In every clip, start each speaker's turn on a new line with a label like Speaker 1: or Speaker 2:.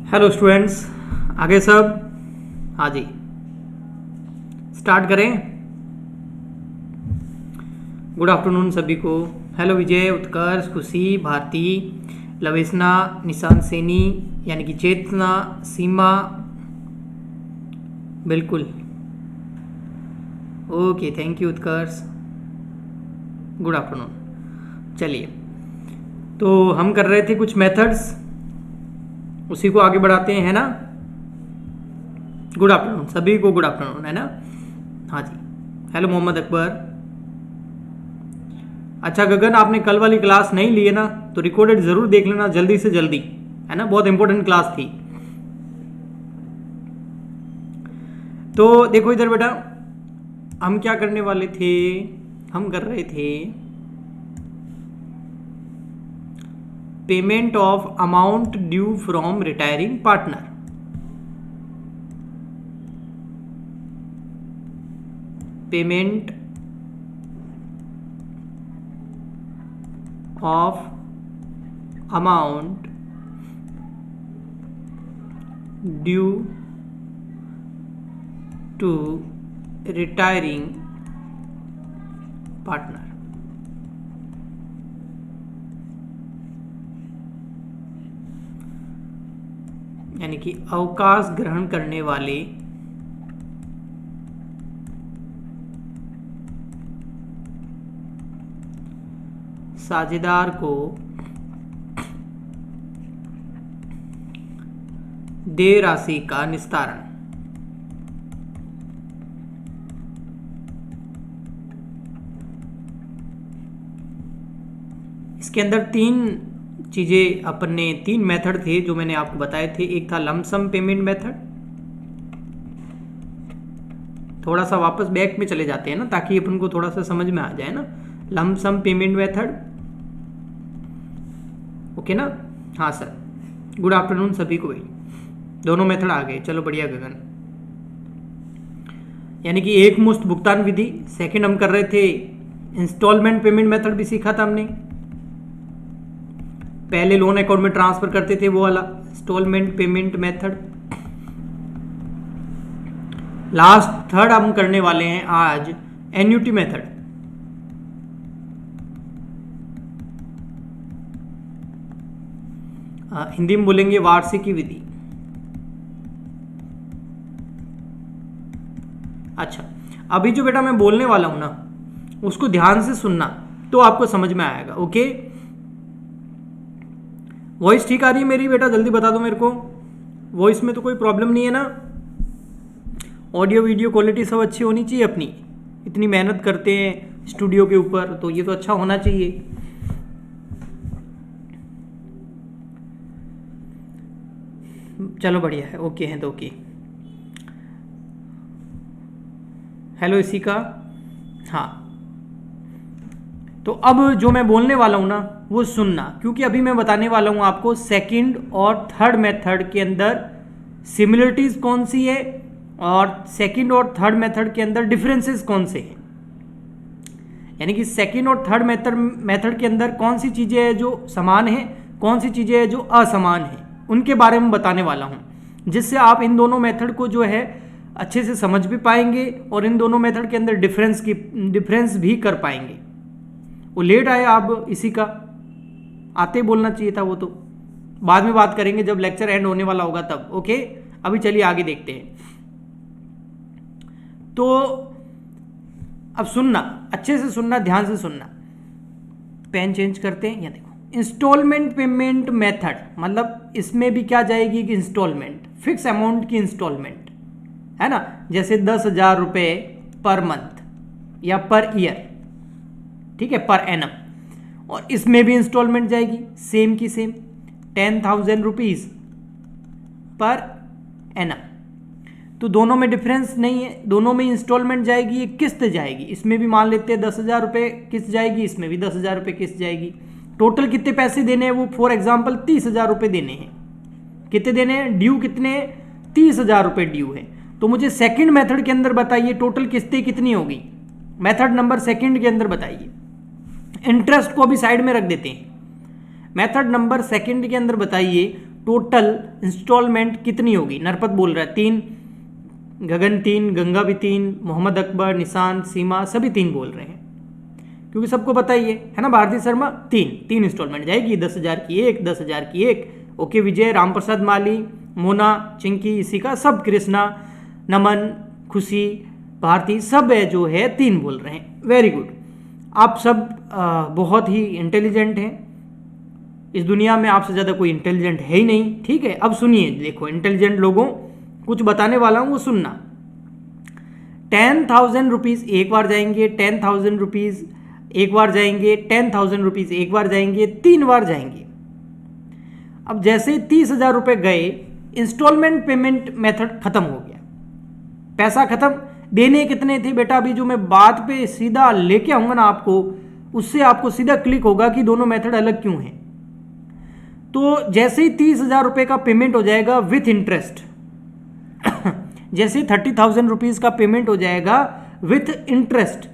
Speaker 1: Hello students, आगे सब हाँ जी स्टार्ट करें। गुड आफ्टरनून सभी को। हेलो विजय, उत्कर्ष, खुशी, भारती, लवेशना, निशांत सैनी यानी कि चेतना, सीमा, बिल्कुल okay, thank you Utkarsh. Good afternoon. चलिए, तो हम कर रहे थे कुछ मेथड्स, उसी को आगे बढ़ाते हैं, है ना। गुड आफ्टरनून सभी को, गुड आफ्टरनून, है ना। हाँ जी, हेलो मोहम्मद अकबर। अच्छा गगन, आपने कल वाली क्लास नहीं ली है ना, तो रिकॉर्डेड जरूर देख लेना जल्दी से जल्दी, है ना, बहुत इंपॉर्टेंट क्लास थी। तो देखो इधर बेटा, हम क्या करने वाले थे, हम कर रहे थे payment of amount due from retiring partner. Payment of amount due to retiring partner। यानी कि अवकाश ग्रहण करने वाले साझेदार को देय राशि का निस्तारण। इसके अंदर तीन चीजें, अपन ने तीन मेथड थे जो मैंने आपको बताए थे। एक था लमसम पेमेंट मेथड, थोड़ा सा वापस बैक में चले जाते हैं ना ताकि अपन को थोड़ा सा समझ में आ जाए ना। लमसम पेमेंट मेथड, ओके ना। हाँ सर, गुड आफ्टरनून सभी को भाई। दोनों मेथड आ गए, चलो बढ़िया गगन। यानी कि एक मुश्त भुगतान विधि। सेकंड हम कर रहे थे इंस्टॉलमेंट पेमेंट मेथड, भी सीखा था हमने। पहले लोन अकाउंट में ट्रांसफर करते थे वो वाला installment payment method. Last third हम करने वाले हैं आज एन्युटी मेथड। हिंदी में बोलेंगे वार्षिकी विधि। अच्छा, अभी जो बेटा मैं बोलने वाला हूं ना, उसको ध्यान से सुनना तो आपको समझ में आएगा। ओके, वॉइस ठीक आ रही है मेरी बेटा? जल्दी बता दो मेरे को, वॉइस में तो कोई प्रॉब्लम नहीं है ना? ऑडियो वीडियो क्वालिटी सब अच्छी होनी चाहिए अपनी। इतनी मेहनत करते हैं स्टूडियो के ऊपर, तो ये तो अच्छा होना चाहिए। चलो बढ़िया है, ओके है तो ओके। हेलो इसी का, हाँ। तो अब जो मैं बोलने वाला हूं ना वो सुनना, क्योंकि अभी मैं बताने वाला हूं आपको सेकंड और थर्ड मेथड के अंदर सिमिलरिटीज कौन सी है और सेकंड और थर्ड मेथड के अंदर डिफरेंसेस कौन से हैं। यानी कि सेकंड और थर्ड मेथड के अंदर कौन सी चीजें हैं जो समान है, कौन सी चीजें हैं जो असमान है, उनके बारे में बताने वाला हूं, जिससे आप इन दोनों मेथड को जो है अच्छे से समझ भी पाएंगे और इन दोनों मेथड के अंदर डिफरेंस भी कर पाएंगे। वो लेट आए आप, इसी का आते बोलना चाहिए था, वो तो बाद में बात करेंगे जब लेक्चर एंड होने वाला होगा तब। ओके, अभी चलिए आगे देखते हैं। तो अब सुनना, अच्छे से सुनना, ध्यान से सुनना। पेन चेंज करते हैं, या देखो इंस्टॉलमेंट पेमेंट मेथड, मतलब इसमें भी क्या जाएगी कि इंस्टॉलमेंट, फिक्स अमाउंट की इंस्टॉलमेंट, है ना। जैसे 10,000 रुपये पर मंथ या पर ईयर, ठीक है, पर एनम। और इसमें भी इंस्टॉलमेंट जाएगी सेम की सेम 10,000 रुपीज पर एनम। तो दोनों में डिफरेंस नहीं है, दोनों में इंस्टॉलमेंट जाएगी, ये किस्त जाएगी। इसमें भी मान लेते हैं 10,000 रुपये किस्त जाएगी, इसमें भी 10,000 रुपये किस्त जाएगी। टोटल कितने पैसे देने हैं वो, फॉर एग्जाम्पल 30,000 रुपये देने हैं। कितने देने हैं? ड्यू कितने हैं? 30,000 रुपये ड्यू है। तो मुझे सेकंड मेथड के अंदर बताइए टोटल किस्तें कितनी होगी। मेथड नंबर सेकंड के अंदर बताइए। इंटरेस्ट को भी साइड में रख देते हैं। मेथड नंबर सेकंड के अंदर बताइए टोटल इंस्टॉलमेंट कितनी होगी? नरपत बोल रहा है 3, गगन 3, गंगा भी 3, मोहम्मद अकबर, निशांत, सीमा सभी 3 बोल रहे हैं, क्योंकि सबको पता ही है ना। भारती शर्मा 3 इंस्टॉलमेंट जाएगी, 10,000 की एक, 10,000 की एक। ओके विजय, राम प्रसाद माली, मोना, चिंकी, इसी का सब, कृष्णा, नमन, खुशी, भारती सब है जो है 3 बोल रहे हैं। वेरी गुड, आप सब बहुत ही इंटेलिजेंट हैं। इस दुनिया में आपसे ज़्यादा कोई इंटेलिजेंट है ही नहीं। ठीक है, अब सुनिए, देखो इंटेलिजेंट लोगों कुछ बताने वाला हूँ, वो सुनना। 10,000 रुपीज़ एक बार जाएंगे, 10,000 रुपीज़ एक बार जाएंगे, 10,000 रुपीज़ एक बार जाएंगे, 3 बार जाएंगे। अब जैसे 30,000 रुपये गए, इंस्टॉलमेंट पेमेंट मेथड खत्म हो गया, पैसा खत्म। देने कितने थे बेटा? अभी जो मैं बात पे सीधा लेके आऊंगा ना आपको, उससे आपको सीधा क्लिक होगा कि दोनों मेथड अलग क्यों हैं। तो जैसे ही 30,000 रुपये का पेमेंट हो जाएगा विथ इंटरेस्ट, जैसे 30,000 रुपीज़ का पेमेंट हो जाएगा विथ इंटरेस्ट,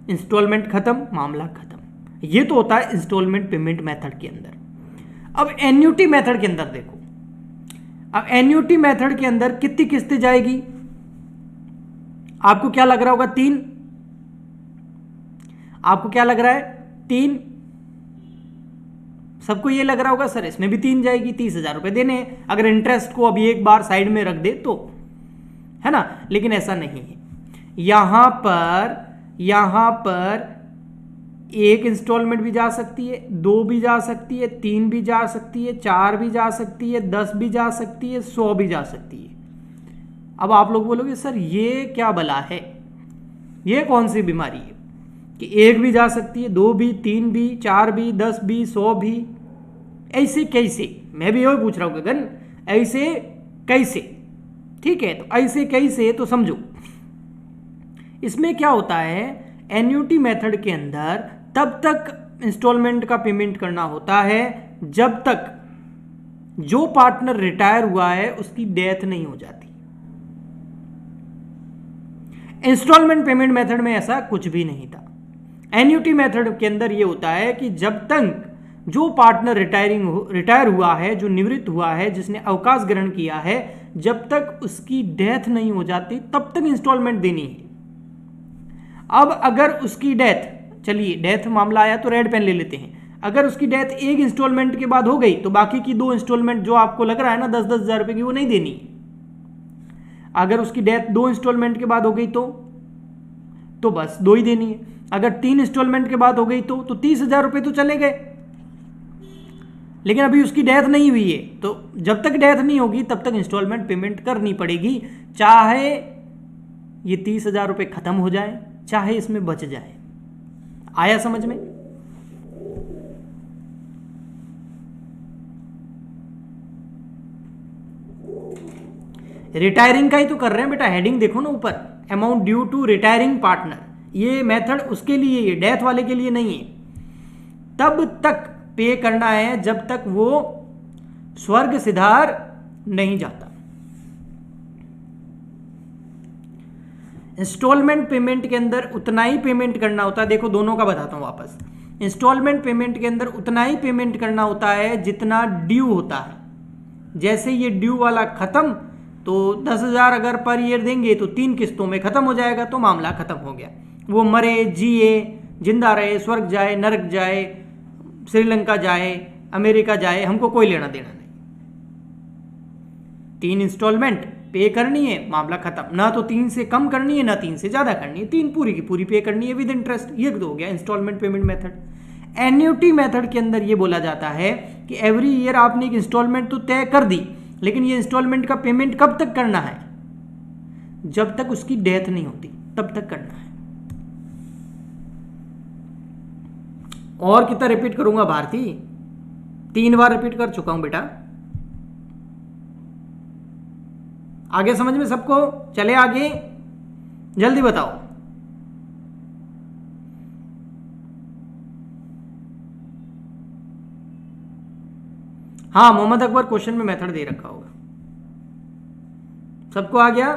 Speaker 1: इंस्टॉलमेंट खत्म, मामला खत्म। ये तो होता है इंस्टॉलमेंट पेमेंट मेथड के अंदर। अब एन्युटी मेथड के अंदर देखो, अब एन्युटी मेथड के अंदर कितनी किस्तें जाएगी? आपको क्या लग रहा होगा? 3। आपको क्या लग रहा है? 3। सबको ये लग रहा होगा सर इसमें भी 3 जाएगी, 30,000 रुपये देने हैं, अगर इंटरेस्ट को अभी एक बार साइड में रख दे तो, है ना। लेकिन ऐसा नहीं है। यहां पर एक इंस्टॉलमेंट भी जा सकती है, 2 भी जा सकती है, 3 भी जा सकती है, 4 भी जा सकती है, 10 भी जा सकती है, 100 भी जा सकती है। अब आप लोग बोलोगे सर ये क्या बला है, ये कौन सी बीमारी है कि 1 भी जा सकती है, 2 भी, 3 भी, 4 भी, 10 भी, 100 भी? ऐसे कैसे? मैं भी यही पूछ रहा हूँ गगन, ऐसे कैसे? ठीक है, तो ऐसे कैसे तो समझो। इसमें क्या होता है, एन्युटी मेथड के अंदर तब तक इंस्टॉलमेंट का पेमेंट करना होता है जब तक जो पार्टनर रिटायर हुआ है उसकी डेथ नहीं हो जाती। इंस्टॉलमेंट पेमेंट मेथड में ऐसा कुछ भी नहीं था। एन्युटी मेथड के अंदर यह होता है कि जब तक जो पार्टनर रिटायर हुआ है, जो निवृत्त हुआ है, जिसने अवकाश ग्रहण किया है, जब तक उसकी डेथ नहीं हो जाती तब तक इंस्टॉलमेंट देनी है। अब अगर उसकी डेथ, चलिए डेथ मामला आया तो रेड पेन ले लेते हैं, अगर उसकी डेथ एक इंस्टॉलमेंट के बाद हो गई तो बाकी की 2 इंस्टॉलमेंट जो आपको लग रहा है ना 10-10 हज़ार रुपए की, वो नहीं देनी। अगर उसकी डेथ 2 इंस्टॉलमेंट के बाद हो गई तो बस 2 ही देनी है। अगर 3 इंस्टॉलमेंट के बाद हो गई तो 30,000 रुपये तो चले गए। लेकिन अभी उसकी डेथ नहीं हुई है, तो जब तक डेथ नहीं होगी तब तक इंस्टॉलमेंट पेमेंट करनी पड़ेगी, चाहे ये 30,000 रुपये खत्म हो जाए, चाहे इसमें बच जाए। आया समझ में? रिटायरिंग का ही तो कर रहे हैं बेटा, हेडिंग देखो ना ऊपर, amount due to retiring partner. ये मेथड उसके लिए, ये डेथ वाले के लिए नहीं है। तब तक पे करना है जब तक वो स्वर्ग सिधार नहीं जाता। इंस्टॉलमेंट पेमेंट के अंदर उतना ही पेमेंट करना होता है। देखो दोनों का बताता हूं वापस। इंस्टॉलमेंट पेमेंट के अंदर उतना ही पेमेंट करना होता है जितना ड्यू होता है। जैसे ये ड्यू वाला खत्म तो 10,000 अगर पर ईयर देंगे तो 3 किस्तों में खत्म हो जाएगा, तो मामला खत्म हो गया। वो मरे, जिए, जिंदा रहे, स्वर्ग जाए, नरक जाए, श्रीलंका जाए, अमेरिका जाए, हमको कोई लेना देना नहीं। 3 इंस्टॉलमेंट पे करनी है, मामला खत्म। ना तो 3 से कम करनी है, ना 3 से ज़्यादा करनी है, 3 पूरी की पूरी पे करनी है विद इंटरेस्ट। ये तो हो गया installment payment method. Annuity method के अंदर ये बोला जाता है कि एवरी ईयर आपने एक इंस्टॉलमेंट तो तय कर दी, लेकिन ये इंस्टॉलमेंट का पेमेंट कब तक करना है? जब तक उसकी डेथ नहीं होती तब तक करना है। और कितना रिपीट करूंगा भारती? 3 बार रिपीट कर चुका हूं बेटा। आगे समझ में सबको? चले आगे, जल्दी बताओ। हाँ, मोहम्मद अकबर क्वेश्चन में मेथड दे रखा होगा। सबको आ गया?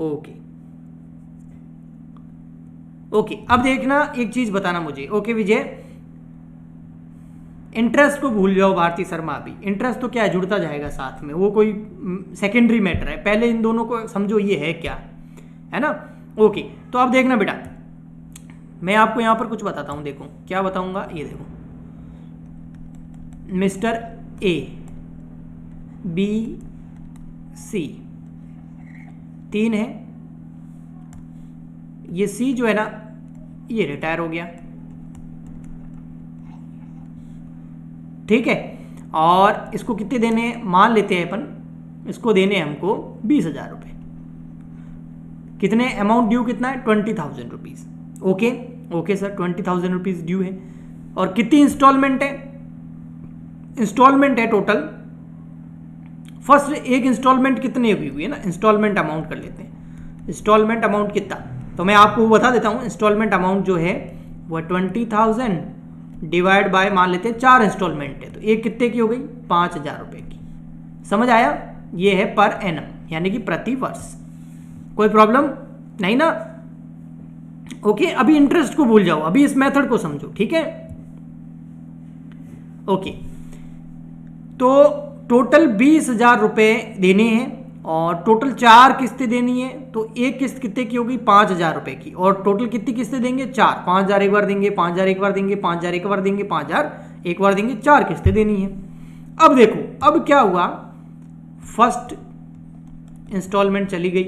Speaker 1: ओके ओके, अब देखना एक चीज बताना मुझे। ओके विजय, इंटरेस्ट को भूल जाओ भारती शर्मा, अभी इंटरेस्ट तो क्या है, जुड़ता जाएगा साथ में, वो कोई सेकेंडरी मैटर है, पहले इन दोनों को समझो ये है क्या, है ना। ओके, तो अब देखना बेटा, मैं आपको यहां पर कुछ बताता हूं, देखो क्या बताऊंगा, ये देखो मिस्टर ए बी सी 3 है, ये सी जो है ना ये रिटायर हो गया, ठीक है, और इसको कितने देने हैं, मान लेते हैं अपन इसको देने हैं हमको 20,000 रुपये, कितने अमाउंट ड्यू कितना है, 20,000 rupees. Okay okay sir, 20,000 rupees due है, और कितनी इंस्टॉलमेंट है, इंस्टॉलमेंट है टोटल, फर्स्ट एक इंस्टॉलमेंट कितने की हुई है ना, इंस्टॉलमेंट अमाउंट कर लेते हैं, इंस्टॉलमेंट अमाउंट कितना, तो मैं आपको वो बता देता हूँ, इंस्टॉलमेंट अमाउंट जो है वो 20,000 डिवाइड बाय, मान लेते हैं 4 इंस्टॉलमेंट है, तो एक कितने की हो गई, 5,000 रुपये की, समझ आया, ये है पर एनम यानी कि प्रति वर्ष, कोई प्रॉब्लम नहीं ना। ओके, अभी इंटरेस्ट को भूल जाओ, अभी इस मेथड को समझो, ठीक है। ओके, तो टोटल 20,000 रुपये देने हैं, और टोटल 4 किस्तें देनी है, तो एक किस्त कितने की होगी, 5,000 रुपये की, और टोटल कितनी किस्तें देंगे, 4, 5,000 एक बार देंगे, 5,000 एक बार देंगे, 5,000 एक बार देंगे, 5,000 एक बार देंगे, 4 किस्तें देनी है। अब देखो, अब क्या हुआ, फर्स्ट इंस्टॉलमेंट चली गई,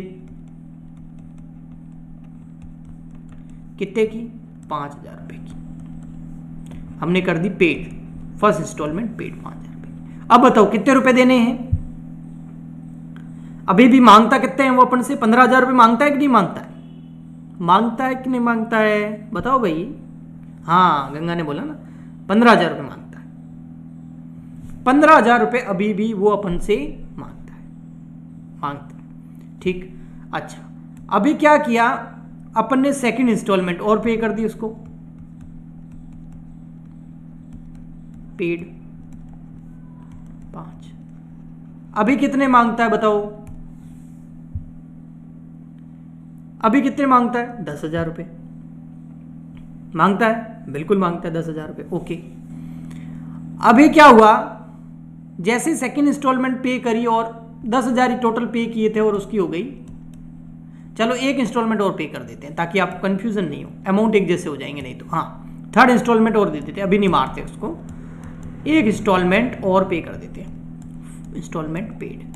Speaker 1: कितने की, 5,000 रुपये की, हमने कर दी पेड, फर्स्ट इंस्टॉलमेंट पेड 5,000 रुपये। अब बताओ कितने रुपए देने हैं, अभी भी मांगता कितने हैं वो अपन से, 15,000 रुपये मांगता है कि नहीं मांगता है, मांगता है कि नहीं मांगता है, बताओ भाई। हाँ, गंगा ने बोला ना 15,000 रुपये मांगता है, 15,000 रुपये अभी भी वो अपन से मांगता है, ठीक। अच्छा, अभी क्या किया अपन ने, सेकंड इंस्टॉलमेंट और पे कर दी उसको, पेड 5, अभी कितने मांगता है बताओ, अभी कितने मांगता है, 10,000 रुपये मांगता है, बिल्कुल मांगता है 10,000 रुपये। ओके, अभी क्या हुआ, जैसे सेकंड इंस्टॉलमेंट पे करी और 10,000 ही टोटल पे किए थे और उसकी हो गई, चलो एक इंस्टॉलमेंट और पे कर देते हैं ताकि आपको कंफ्यूजन नहीं हो, अमाउंट एक जैसे हो जाएंगे नहीं तो। हाँ, थर्ड इंस्टॉलमेंट और दे देते हैं, अभी नहीं मारते उसको, एक इंस्टॉलमेंट और पे कर देते हैं, इंस्टॉलमेंट पेड,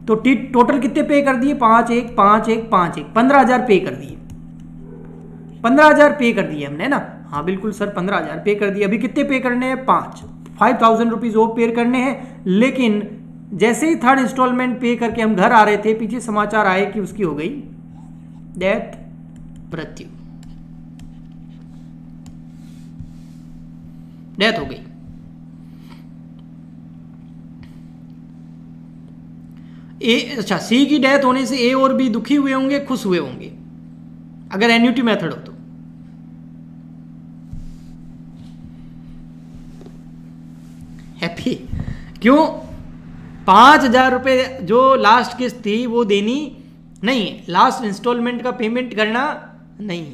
Speaker 1: तो टोटल कितने पे कर दिए, 5 1 5 1 5 1, 15,000 पे कर दिए, 15,000 पे कर दिए हमने ना, हाँ बिल्कुल सर 15,000 पे कर दिए, अभी कितने पे करने हैं, 5,000 रुपीज और पे करने हैं। लेकिन जैसे ही थर्ड इंस्टॉलमेंट पे करके हम घर आ रहे थे, पीछे समाचार आए कि उसकी हो गई डेथ, मृत्यु, डेथ हो गई। अच्छा, सी की डेथ होने से ए और बी दुखी हुए होंगे, खुश हुए होंगे, अगर एन्युटी मेथड हो तो। हैप्पी क्यों, 5,000 रुपये जो लास्ट किस्त थी वो देनी नहीं है, लास्ट इंस्टॉलमेंट का पेमेंट करना नहीं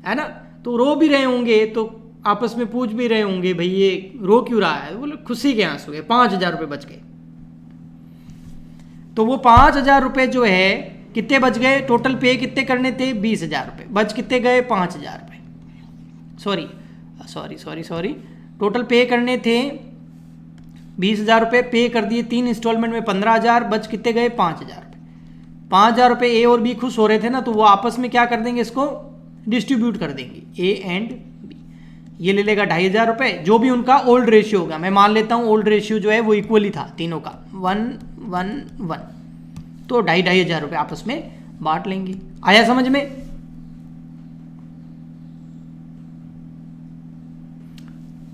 Speaker 1: है ना, तो रो भी रहे होंगे, तो आपस में पूछ भी रहे होंगे भाई ये रो क्यों रहा है, बोले खुशी के आंसू गए, 5,000 रुपये बच गए। तो वो 5,000 रुपये जो है कितने बच गए, टोटल पे कितने करने थे, 20,000 रुपये, बच कितने गए, 5,000 रुपये, सॉरी, टोटल पे करने थे 20,000 रुपये, पे कर दिए 3 इंस्टॉलमेंट में 15,000, बच कितने गए, 5,000 रुपये। 5,000 रुपये ए और बी खुश हो रहे थे ना, तो वो आपस में क्या कर देंगे, इसको डिस्ट्रीब्यूट कर देंगे, ए एंड बी, ये ले लेगा 2,500 रुपये, जो भी उनका ओल्ड रेशियो होगा, मैं मान लेता हूँ ओल्ड रेशियो जो है वो इक्वली था तीनों का, 1:1:1, तो 2,500 रुपये आपस में बांट लेंगे। आया समझ में,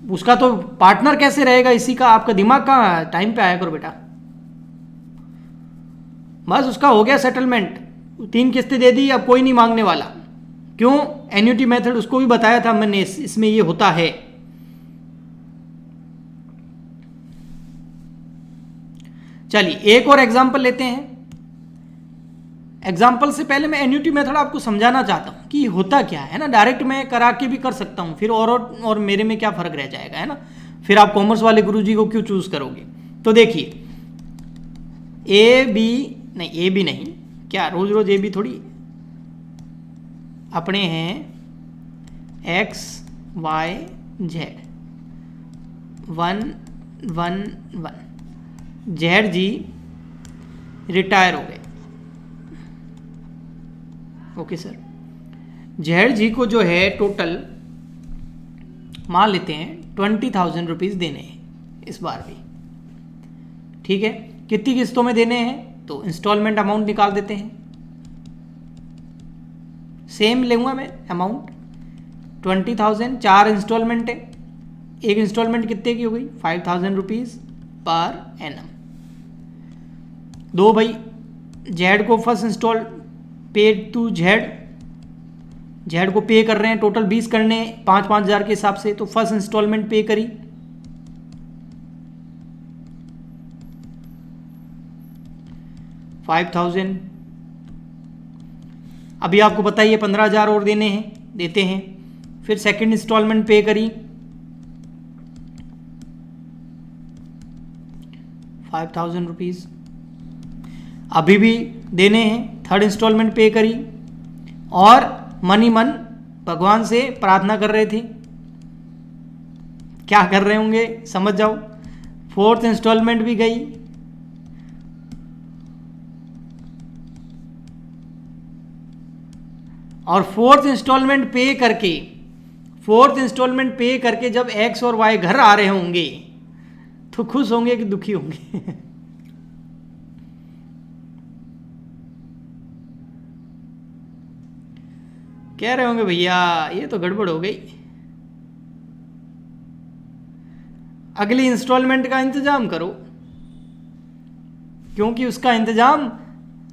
Speaker 1: उसका तो पार्टनर कैसे रहेगा इसी का, आपका दिमाग कहाँ, टाइम पे आया करो बेटा। बस उसका हो गया सेटलमेंट, 3 किस्तें दे दी, अब कोई नहीं मांगने वाला, क्यों, एन्युटी मेथड उसको भी बताया था मैंने, इसमें ये होता है। चलिए एक और एग्जांपल लेते हैं, एग्जाम्पल से पहले मैं एन्युटी मेथड आपको समझाना चाहता हूँ कि होता क्या है ना। डायरेक्ट मैं करा के भी कर सकता हूँ, फिर और मेरे में क्या फ़र्क रह जाएगा, है ना। फिर आप कॉमर्स वाले गुरुजी को क्यों चूज़ करोगे। तो देखिए ए बी नहीं, क्या रोज रोज ए बी थोड़ी, अपने हैं एक्स वाई जेड 1 1 1। जेड जी रिटायर हो गए, ओके सर। जेड जी को जो है टोटल मान लेते हैं 20,000 रुपीज़ देने हैं इस बार भी, ठीक है। कितनी किस्तों में देने हैं तो इंस्टॉलमेंट अमाउंट निकाल देते हैं। सेम लूँगा मैं अमाउंट 20,000, 4 इंस्टॉलमेंट है, एक इंस्टॉलमेंट कितने की हो गई 5,000 रुपीज़ पर एनम। दो भाई जेड को first install paid to Z को पे कर रहे हैं, टोटल 20 करने 5-5 हज़ार के हिसाब से, तो फर्स्ट इंस्टॉलमेंट पे करी 5,000। अभी आपको पता ही है 15,000 और देते हैं। फिर सेकंड इंस्टॉलमेंट पे करी 5,000 रुपीज़, अभी भी देने हैं। थर्ड इंस्टॉलमेंट पे करी और मन ही मन भगवान से प्रार्थना कर रहे थे, क्या कर रहे होंगे समझ जाओ। फोर्थ इंस्टॉलमेंट भी गई, और फोर्थ इंस्टॉलमेंट पे करके जब एक्स और वाई घर आ रहे होंगे तो खुश होंगे कि दुखी होंगे। कह रहे होंगे भैया ये तो गड़बड़ हो गई, अगली इंस्टॉलमेंट का इंतजाम करो, क्योंकि उसका इंतजाम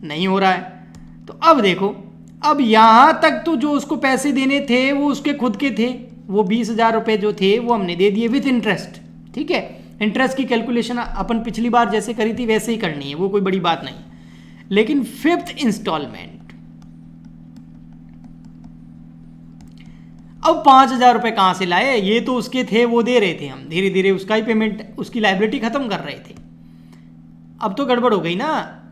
Speaker 1: नहीं हो रहा है। तो अब देखो, अब यहां तक तो जो उसको पैसे देने थे वो उसके खुद के थे, वो 20,000 रुपये जो थे वो हमने दे दिए विथ इंटरेस्ट, ठीक है। इंटरेस्ट की कैलकुलेशन अपन पिछली बार जैसे करी थी वैसे ही करनी है, वो कोई बड़ी बात नहीं। लेकिन फिफ्थ इंस्टॉलमेंट, अब 5,000 रुपये कहां से लाए, ये तो उसके थे वो दे रहे थे, हम धीरे धीरे उसका ही पेमेंट, उसकी लायबिलिटी खत्म कर रहे थे। अब तो गड़बड़ हो गई ना।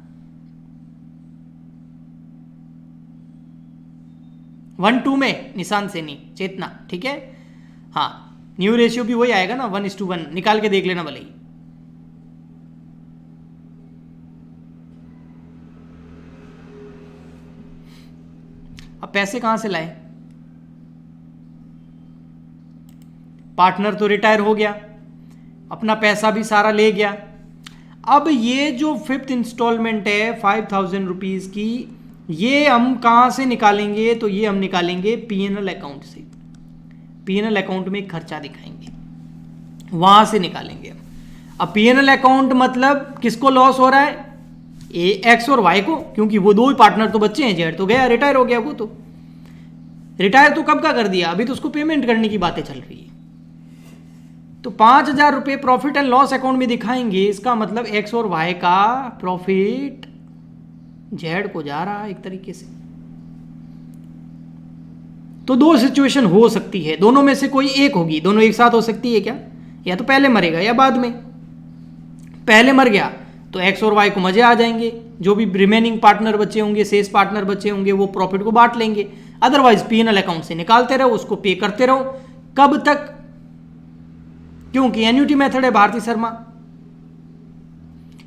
Speaker 1: वन टू में निशान से नहीं, चेतना, ठीक है। हाँ, न्यू रेशियो भी वही आएगा ना, 1:1, निकाल के देख लेना भले ही। अब पैसे कहां से लाए, पार्टनर तो रिटायर हो गया, अपना पैसा भी सारा ले गया। अब ये जो फिफ्थ इंस्टॉलमेंट है 5,000 रुपीज की, ये हम कहां से निकालेंगे, तो ये हम निकालेंगे पीएनएल अकाउंट से। पीएनएल अकाउंट में खर्चा दिखाएंगे, वहां से निकालेंगे। अब पीएनएल अकाउंट मतलब किसको लॉस हो रहा है, एक्स और वाई को, क्योंकि वो दो ही पार्टनर तो बच्चे हैं, जेड तो गया रिटायर हो गया, वो तो रिटायर तो कब का कर दिया, अभी तो उसको पेमेंट करने की बातें चल रही है। तो 5,000 रुपये प्रॉफिट एंड लॉस अकाउंट में दिखाएंगे, इसका मतलब एक्स और वाई का प्रॉफिट जेड को जा रहा है एक तरीके से। तो दो सिचुएशन हो सकती है, दोनों में से कोई एक होगी, दोनों एक साथ हो सकती है क्या, या तो पहले मरेगा या बाद में। पहले मर गया तो एक्स और वाई को मजे आ जाएंगे, जो भी रिमेनिंग पार्टनर बचे होंगे, शेष पार्टनर बचे होंगे, वो प्रॉफिट को बांट लेंगे। अदरवाइज पीएनएल अकाउंट से निकालते रहो, उसको पे करते रहो। कब तक, क्योंकि एन्युटी मेथड है भारती शर्मा,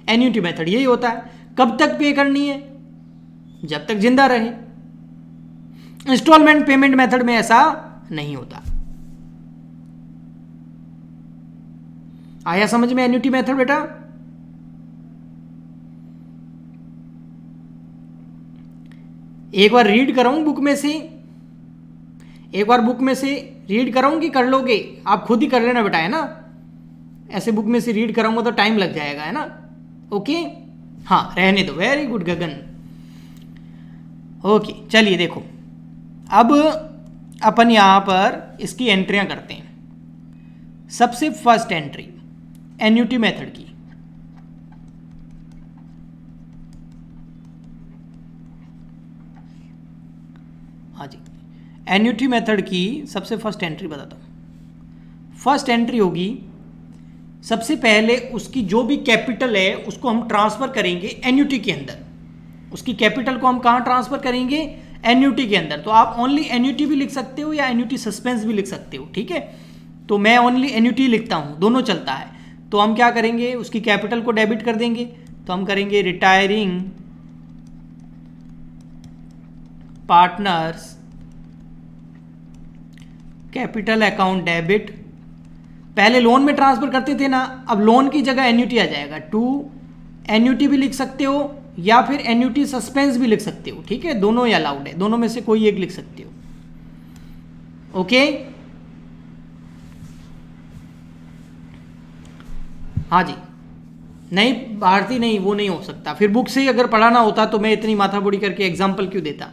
Speaker 1: एन्युटी मेथड यही होता है, कब तक पे करनी है, जब तक जिंदा रहे। इंस्टॉलमेंट पेमेंट मेथड में ऐसा नहीं होता। आया समझ में एन्युटी मेथड बेटा। एक बार रीड कराऊं बुक में से, एक बार बुक में से रीड कराऊं कि कर लोगे, आप खुद ही कर लेना बेटा, है ना। ऐसे बुक में से रीड कराऊंगा तो टाइम लग जाएगा, है ना। ओके, हाँ रहने दो, वेरी गुड गगन। ओके चलिए देखो, अब अपन यहां पर इसकी एंट्रियां करते हैं। सबसे फर्स्ट एंट्री एन्युटी मेथड की, एन्युटी मेथड की सबसे फर्स्ट एंट्री बताता हूँ। फर्स्ट एंट्री होगी, सबसे पहले उसकी जो भी कैपिटल है उसको हम ट्रांसफर करेंगे एन्युटी के अंदर। उसकी कैपिटल को हम कहाँ ट्रांसफर करेंगे? एन्युटी के अंदर। तो आप ओनली एन्युटी भी लिख सकते हो या एन्युटी सस्पेंस भी लिख सकते हो, ठीक है। तो मैं ओनली एन्युटी लिखता हूँ, दोनों चलता है। तो हम क्या करेंगे, उसकी कैपिटल को डेबिट कर देंगे। तो हम करेंगे retiring partners capital account debit. पहले लोन में ट्रांसफर करते थे ना, अब लोन की जगह एन्युटी आ जाएगा। टू एन्युटी भी लिख सकते हो या फिर एन्युटी सस्पेंस भी लिख सकते हो, ठीक है। दोनों ही अलाउड है, दोनों में से कोई एक लिख सकते हो। ओके, हाँ जी। नहीं भारती, नहीं वो नहीं हो सकता। फिर बुक से ही अगर पढ़ाना होता तो मैं इतनी माथाबोड़ी करके एग्जाम्पल क्यों देता।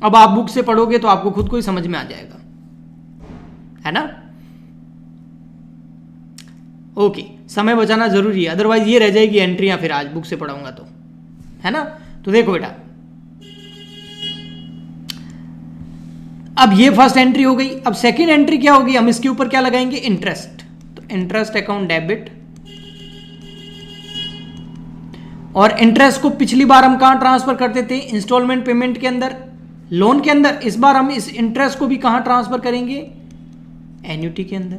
Speaker 1: अब आप बुक से पढ़ोगे तो आपको खुद को ही समझ में आ जाएगा, है ना। ओके, समय बचाना जरूरी है, अदरवाइज ये रह जाएगी एंट्रियां फिर आज बुक से पढ़ाऊंगा तो, है ना। तो देखो बेटा, अब ये फर्स्ट एंट्री हो गई। अब सेकंड एंट्री क्या होगी, हम इसके ऊपर क्या लगाएंगे? इंटरेस्ट। तो इंटरेस्ट अकाउंट डेबिट। और इंटरेस्ट को पिछली बार हम कहां ट्रांसफर करते थे? इंस्टॉलमेंट पेमेंट के अंदर, लोन के अंदर। इस बार हम इस इंटरेस्ट को भी कहां ट्रांसफर करेंगे? एन्युटी के अंदर।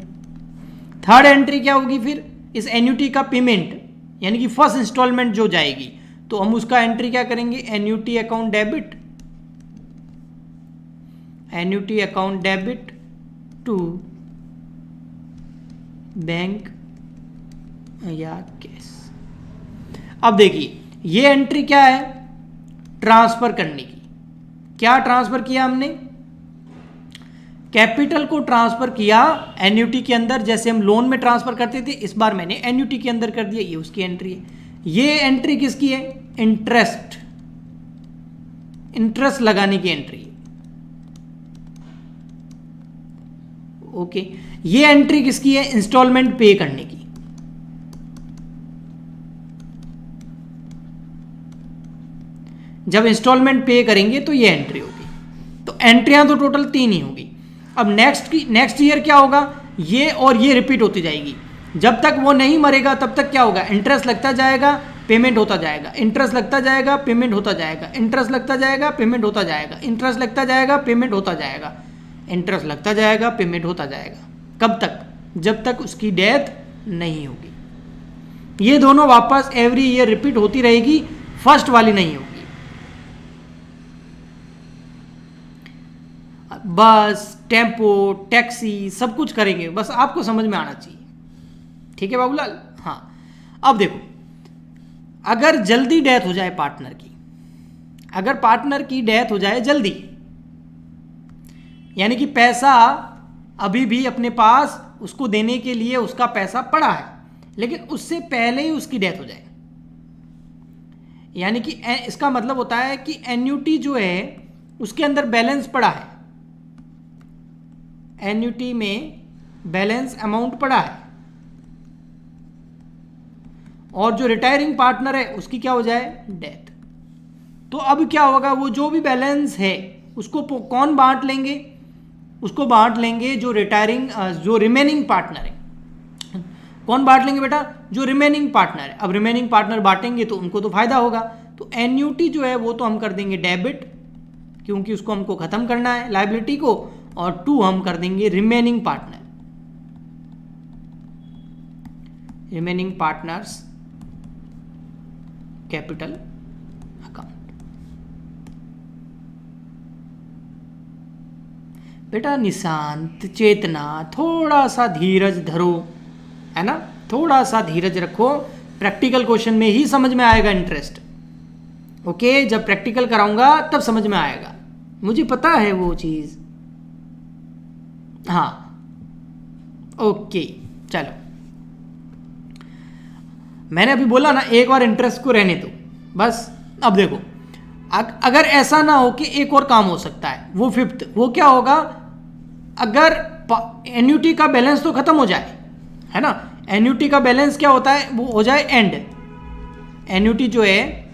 Speaker 1: थर्ड एंट्री क्या होगी फिर? इस एन्युटी का पेमेंट, यानी कि फर्स्ट इंस्टॉलमेंट जो जाएगी, तो हम उसका एंट्री क्या करेंगे? Annuity account debit. Annuity account debit to bank या कैश। अब देखिए, ये एंट्री क्या है? ट्रांसफर करने की। क्या ट्रांसफर किया हमने? कैपिटल को ट्रांसफर किया एन्युटी के अंदर, जैसे हम लोन में ट्रांसफर करते थे, इस बार मैंने एन्युटी के अंदर कर दिया। ये उसकी एंट्री है। ये एंट्री किसकी है? इंटरेस्ट, इंटरेस्ट लगाने की एंट्री। ओके, ये एंट्री किसकी है? इंस्टॉलमेंट पे करने की। जब इंस्टॉलमेंट पे करेंगे तो ये एंट्री होगी। तो एंट्रियां तो टोटल 3 ही होगी। अब नेक्स्ट ईयर क्या होगा? ये और ये रिपीट होती जाएगी। जब तक वो नहीं मरेगा तब तक क्या होगा? इंटरेस्ट लगता जाएगा, पेमेंट होता जाएगा, इंटरेस्ट लगता जाएगा, पेमेंट होता जाएगा, इंटरेस्ट लगता जाएगा, पेमेंट होता जाएगा, इंटरेस्ट लगता जाएगा, पेमेंट होता जाएगा, इंटरेस्ट लगता जाएगा, पेमेंट होता जाएगा। कब तक? जब तक उसकी डेथ नहीं होगी। ये दोनों वापस एवरी ईयर रिपीट होती रहेगी, फर्स्ट वाली नहीं होगी। बस, टेम्पो, टैक्सी सब कुछ करेंगे, बस आपको समझ में आना चाहिए, ठीक है बाबूलाल। हाँ, अब देखो, अगर जल्दी डेथ हो जाए पार्टनर की, अगर पार्टनर की डेथ हो जाए जल्दी, यानी कि पैसा अभी भी अपने पास उसको देने के लिए उसका पैसा पड़ा है, लेकिन उससे पहले ही उसकी डेथ हो जाए, यानी कि इसका मतलब होता है कि एन्युटी जो है उसके अंदर बैलेंस पड़ा है, एन्युटी में बैलेंस अमाउंट पड़ा है, और जो रिटायरिंग पार्टनर है उसकी क्या हो जाए? डेथ। तो अब क्या होगा? वो जो भी बैलेंस है उसको कौन बांट लेंगे? उसको बांट लेंगे जो रिमेनिंग पार्टनर है। कौन बांट लेंगे बेटा? जो रिमेनिंग पार्टनर है। अब रिमेनिंग पार्टनर बांटेंगे तो उनको तो फायदा होगा। तो एन्युटी जो है वो तो हम कर देंगे डेबिट, क्योंकि उसको हमको खत्म करना है लायबिलिटी को, और 2 हम कर देंगे remaining partner, remaining partners capital account. बेटा निशांत, चेतना, थोड़ा सा धीरज धरो, है ना, थोड़ा सा धीरज रखो। प्रैक्टिकल क्वेश्चन में ही समझ में आएगा इंटरेस्ट। ओके, जब प्रैक्टिकल कराऊंगा तब समझ में आएगा, मुझे पता है वो चीज। हाँ, ओके, चलो, मैंने अभी बोला ना, एक बार इंटरेस्ट को रहने दो बस। अब देखो, अगर ऐसा ना हो कि एक और काम हो सकता है, वो फिफ्थ, वो क्या होगा? अगर एन्युटी का बैलेंस तो खत्म हो जाए, है ना, एन्युटी का बैलेंस क्या होता है? वो हो जाए एंड। एन्युटी जो है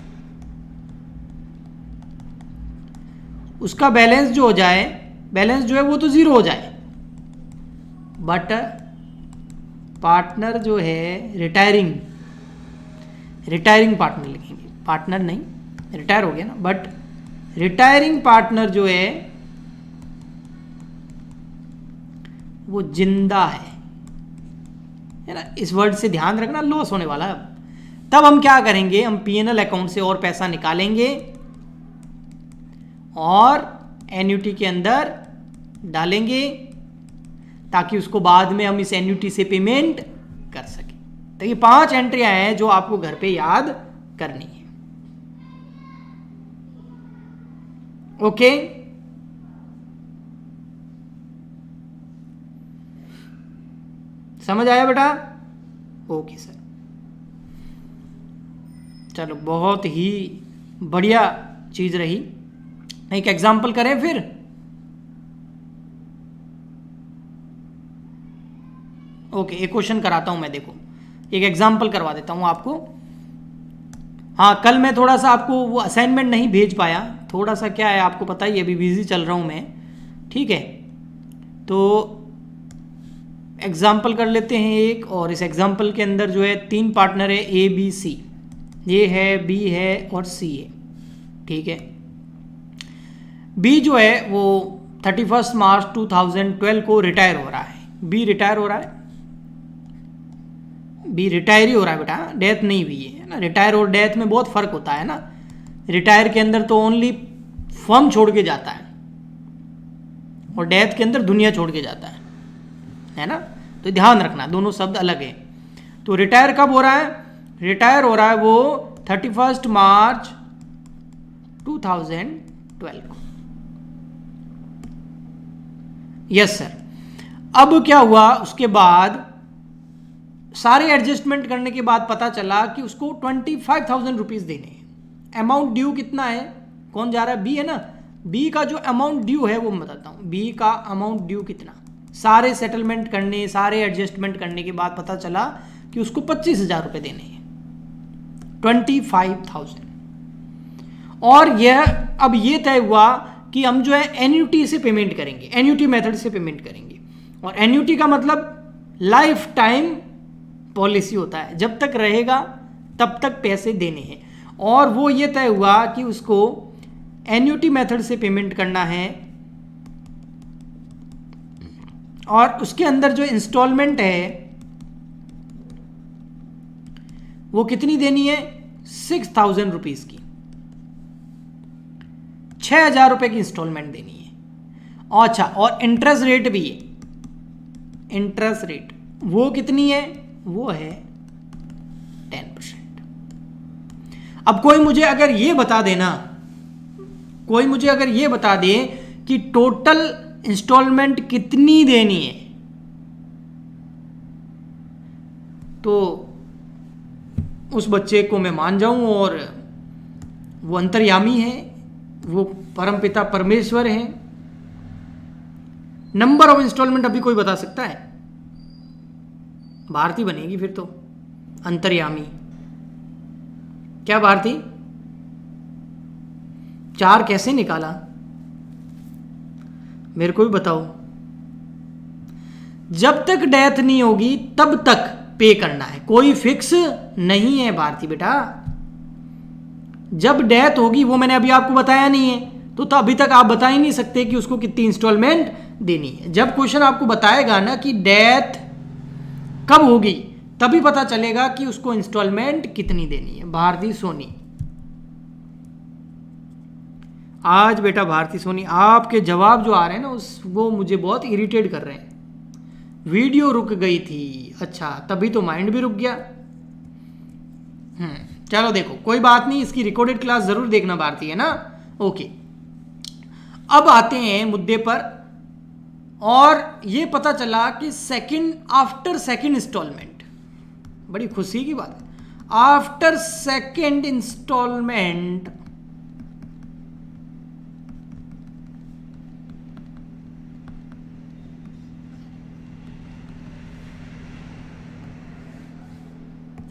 Speaker 1: उसका बैलेंस जो हो जाए बैलेंस जो है वो तो जीरो हो जाए, बट पार्टनर जो है रिटायरिंग पार्टनर लिखेंगे, पार्टनर नहीं, रिटायर हो गया ना, बट रिटायरिंग पार्टनर जो है वो जिंदा है ना। इस वर्ड से ध्यान रखना, लॉस होने वाला है। तब हम क्या करेंगे, हम पीएनएल अकाउंट से और पैसा निकालेंगे और एन्युटी के अंदर डालेंगे, ताकि उसको बाद में हम इस एन्युटी से पेमेंट कर सकें। तो ये 5 एंट्रियां हैं जो आपको घर पे याद करनी है। ओके, समझ आया बेटा? ओके सर, चलो बहुत ही बढ़िया चीज रही। एक एग्जाम्पल करें फिर। ओके, एक क्वेश्चन कराता हूं मैं, देखो एक एग्जाम्पल करवा देता हूं आपको। हाँ, कल मैं थोड़ा सा आपको वो असाइनमेंट नहीं भेज पाया, थोड़ा सा क्या है आपको पता ही, अभी बिजी चल रहा हूं मैं, ठीक है। तो एग्जाम्पल कर लेते हैं एक, और इस एग्जाम्पल के अंदर जो है 3 पार्टनर है, ए बी सी, ए है, बी है और सी है, ठीक है। बी जो है वो 31 मार्च 2012 को रिटायर हो रहा है। बी रिटायर हो रहा है, बी रिटायर ही हो रहा है बेटा, डेथ नहीं हुई है ना। रिटायर और डेथ में बहुत फर्क होता है ना। रिटायर के अंदर तो ओनली फर्म छोड़ के जाता है, और डेथ के अंदर दुनिया छोड़ के जाता है ना। तो ध्यान रखना, दोनों शब्द अलग है। तो रिटायर कब हो रहा है? रिटायर हो रहा है वो 31 मार्च 2012 को। Yes sir. अब क्या हुआ, उसके बाद सारे एडजस्टमेंट करने के बाद पता चला कि उसको 25,000 रुपीज देने हैं। अमाउंट ड्यू कितना है, कौन जा रहा है? बी है ना। बी का जो अमाउंट ड्यू है वो मैं बताता हूं, बी का अमाउंट ड्यू कितना। सारे सेटलमेंट करने, सारे एडजस्टमेंट करने के बाद पता चला कि उसको 25,000 रुपए देने हैं, 25,000। और यह अब ये तय हुआ कि हम जो है एन्युटी से पेमेंट करेंगे, एन्युटी मेथड से पेमेंट करेंगे। और एन्युटी का मतलब लाइफ टाइम पॉलिसी होता है, जब तक रहेगा तब तक पैसे देने हैं। और वो ये तय हुआ कि उसको एन्युटी मेथड से पेमेंट करना है, और उसके अंदर जो इंस्टॉलमेंट है वो कितनी देनी है? 6,000 रुपीज की, 6,000 रुपए की इंस्टॉलमेंट देनी है। अच्छा, और इंटरेस्ट रेट भी है, इंटरेस्ट रेट वो कितनी है? वो है 10%। अब कोई मुझे अगर ये बता देना, कोई मुझे अगर ये बता दे कि टोटल इंस्टॉलमेंट कितनी देनी है, तो उस बच्चे को मैं मान जाऊं, और वो अंतर्यामी है, वो परमपिता परमेश्वर है। नंबर ऑफ इंस्टॉलमेंट अभी कोई बता सकता है? भारती बनेगी फिर तो, अंतर्यामी। क्या भारती? 4 कैसे निकाला, मेरे को भी बताओ। जब तक डेथ नहीं होगी तब तक पे करना है, कोई फिक्स नहीं है भारती बेटा। जब डेथ होगी वो मैंने अभी आपको बताया नहीं है, तो अभी तक आप बता ही नहीं सकते कि उसको कितनी इंस्टॉलमेंट देनी है। जब क्वेश्चन आपको बताएगा ना कि डेथ कब होगी, तभी पता चलेगा कि उसको इंस्टॉलमेंट कितनी देनी है। भारती सोनी, आज बेटा भारती सोनी, आपके जवाब जो आ रहे हैं ना वो मुझे बहुत इरिटेट कर रहे हैं। वीडियो रुक गई थी, अच्छा तभी तो माइंड भी रुक गया। चलो देखो, कोई बात नहीं, इसकी रिकॉर्डेड क्लास जरूर देखना भारती, है ना। ओके, अब आते हैं मुद्दे पर। और ये पता चला कि आफ्टर सेकंड इंस्टॉलमेंट, बड़ी खुशी की बात है, आफ्टर सेकंड इंस्टॉलमेंट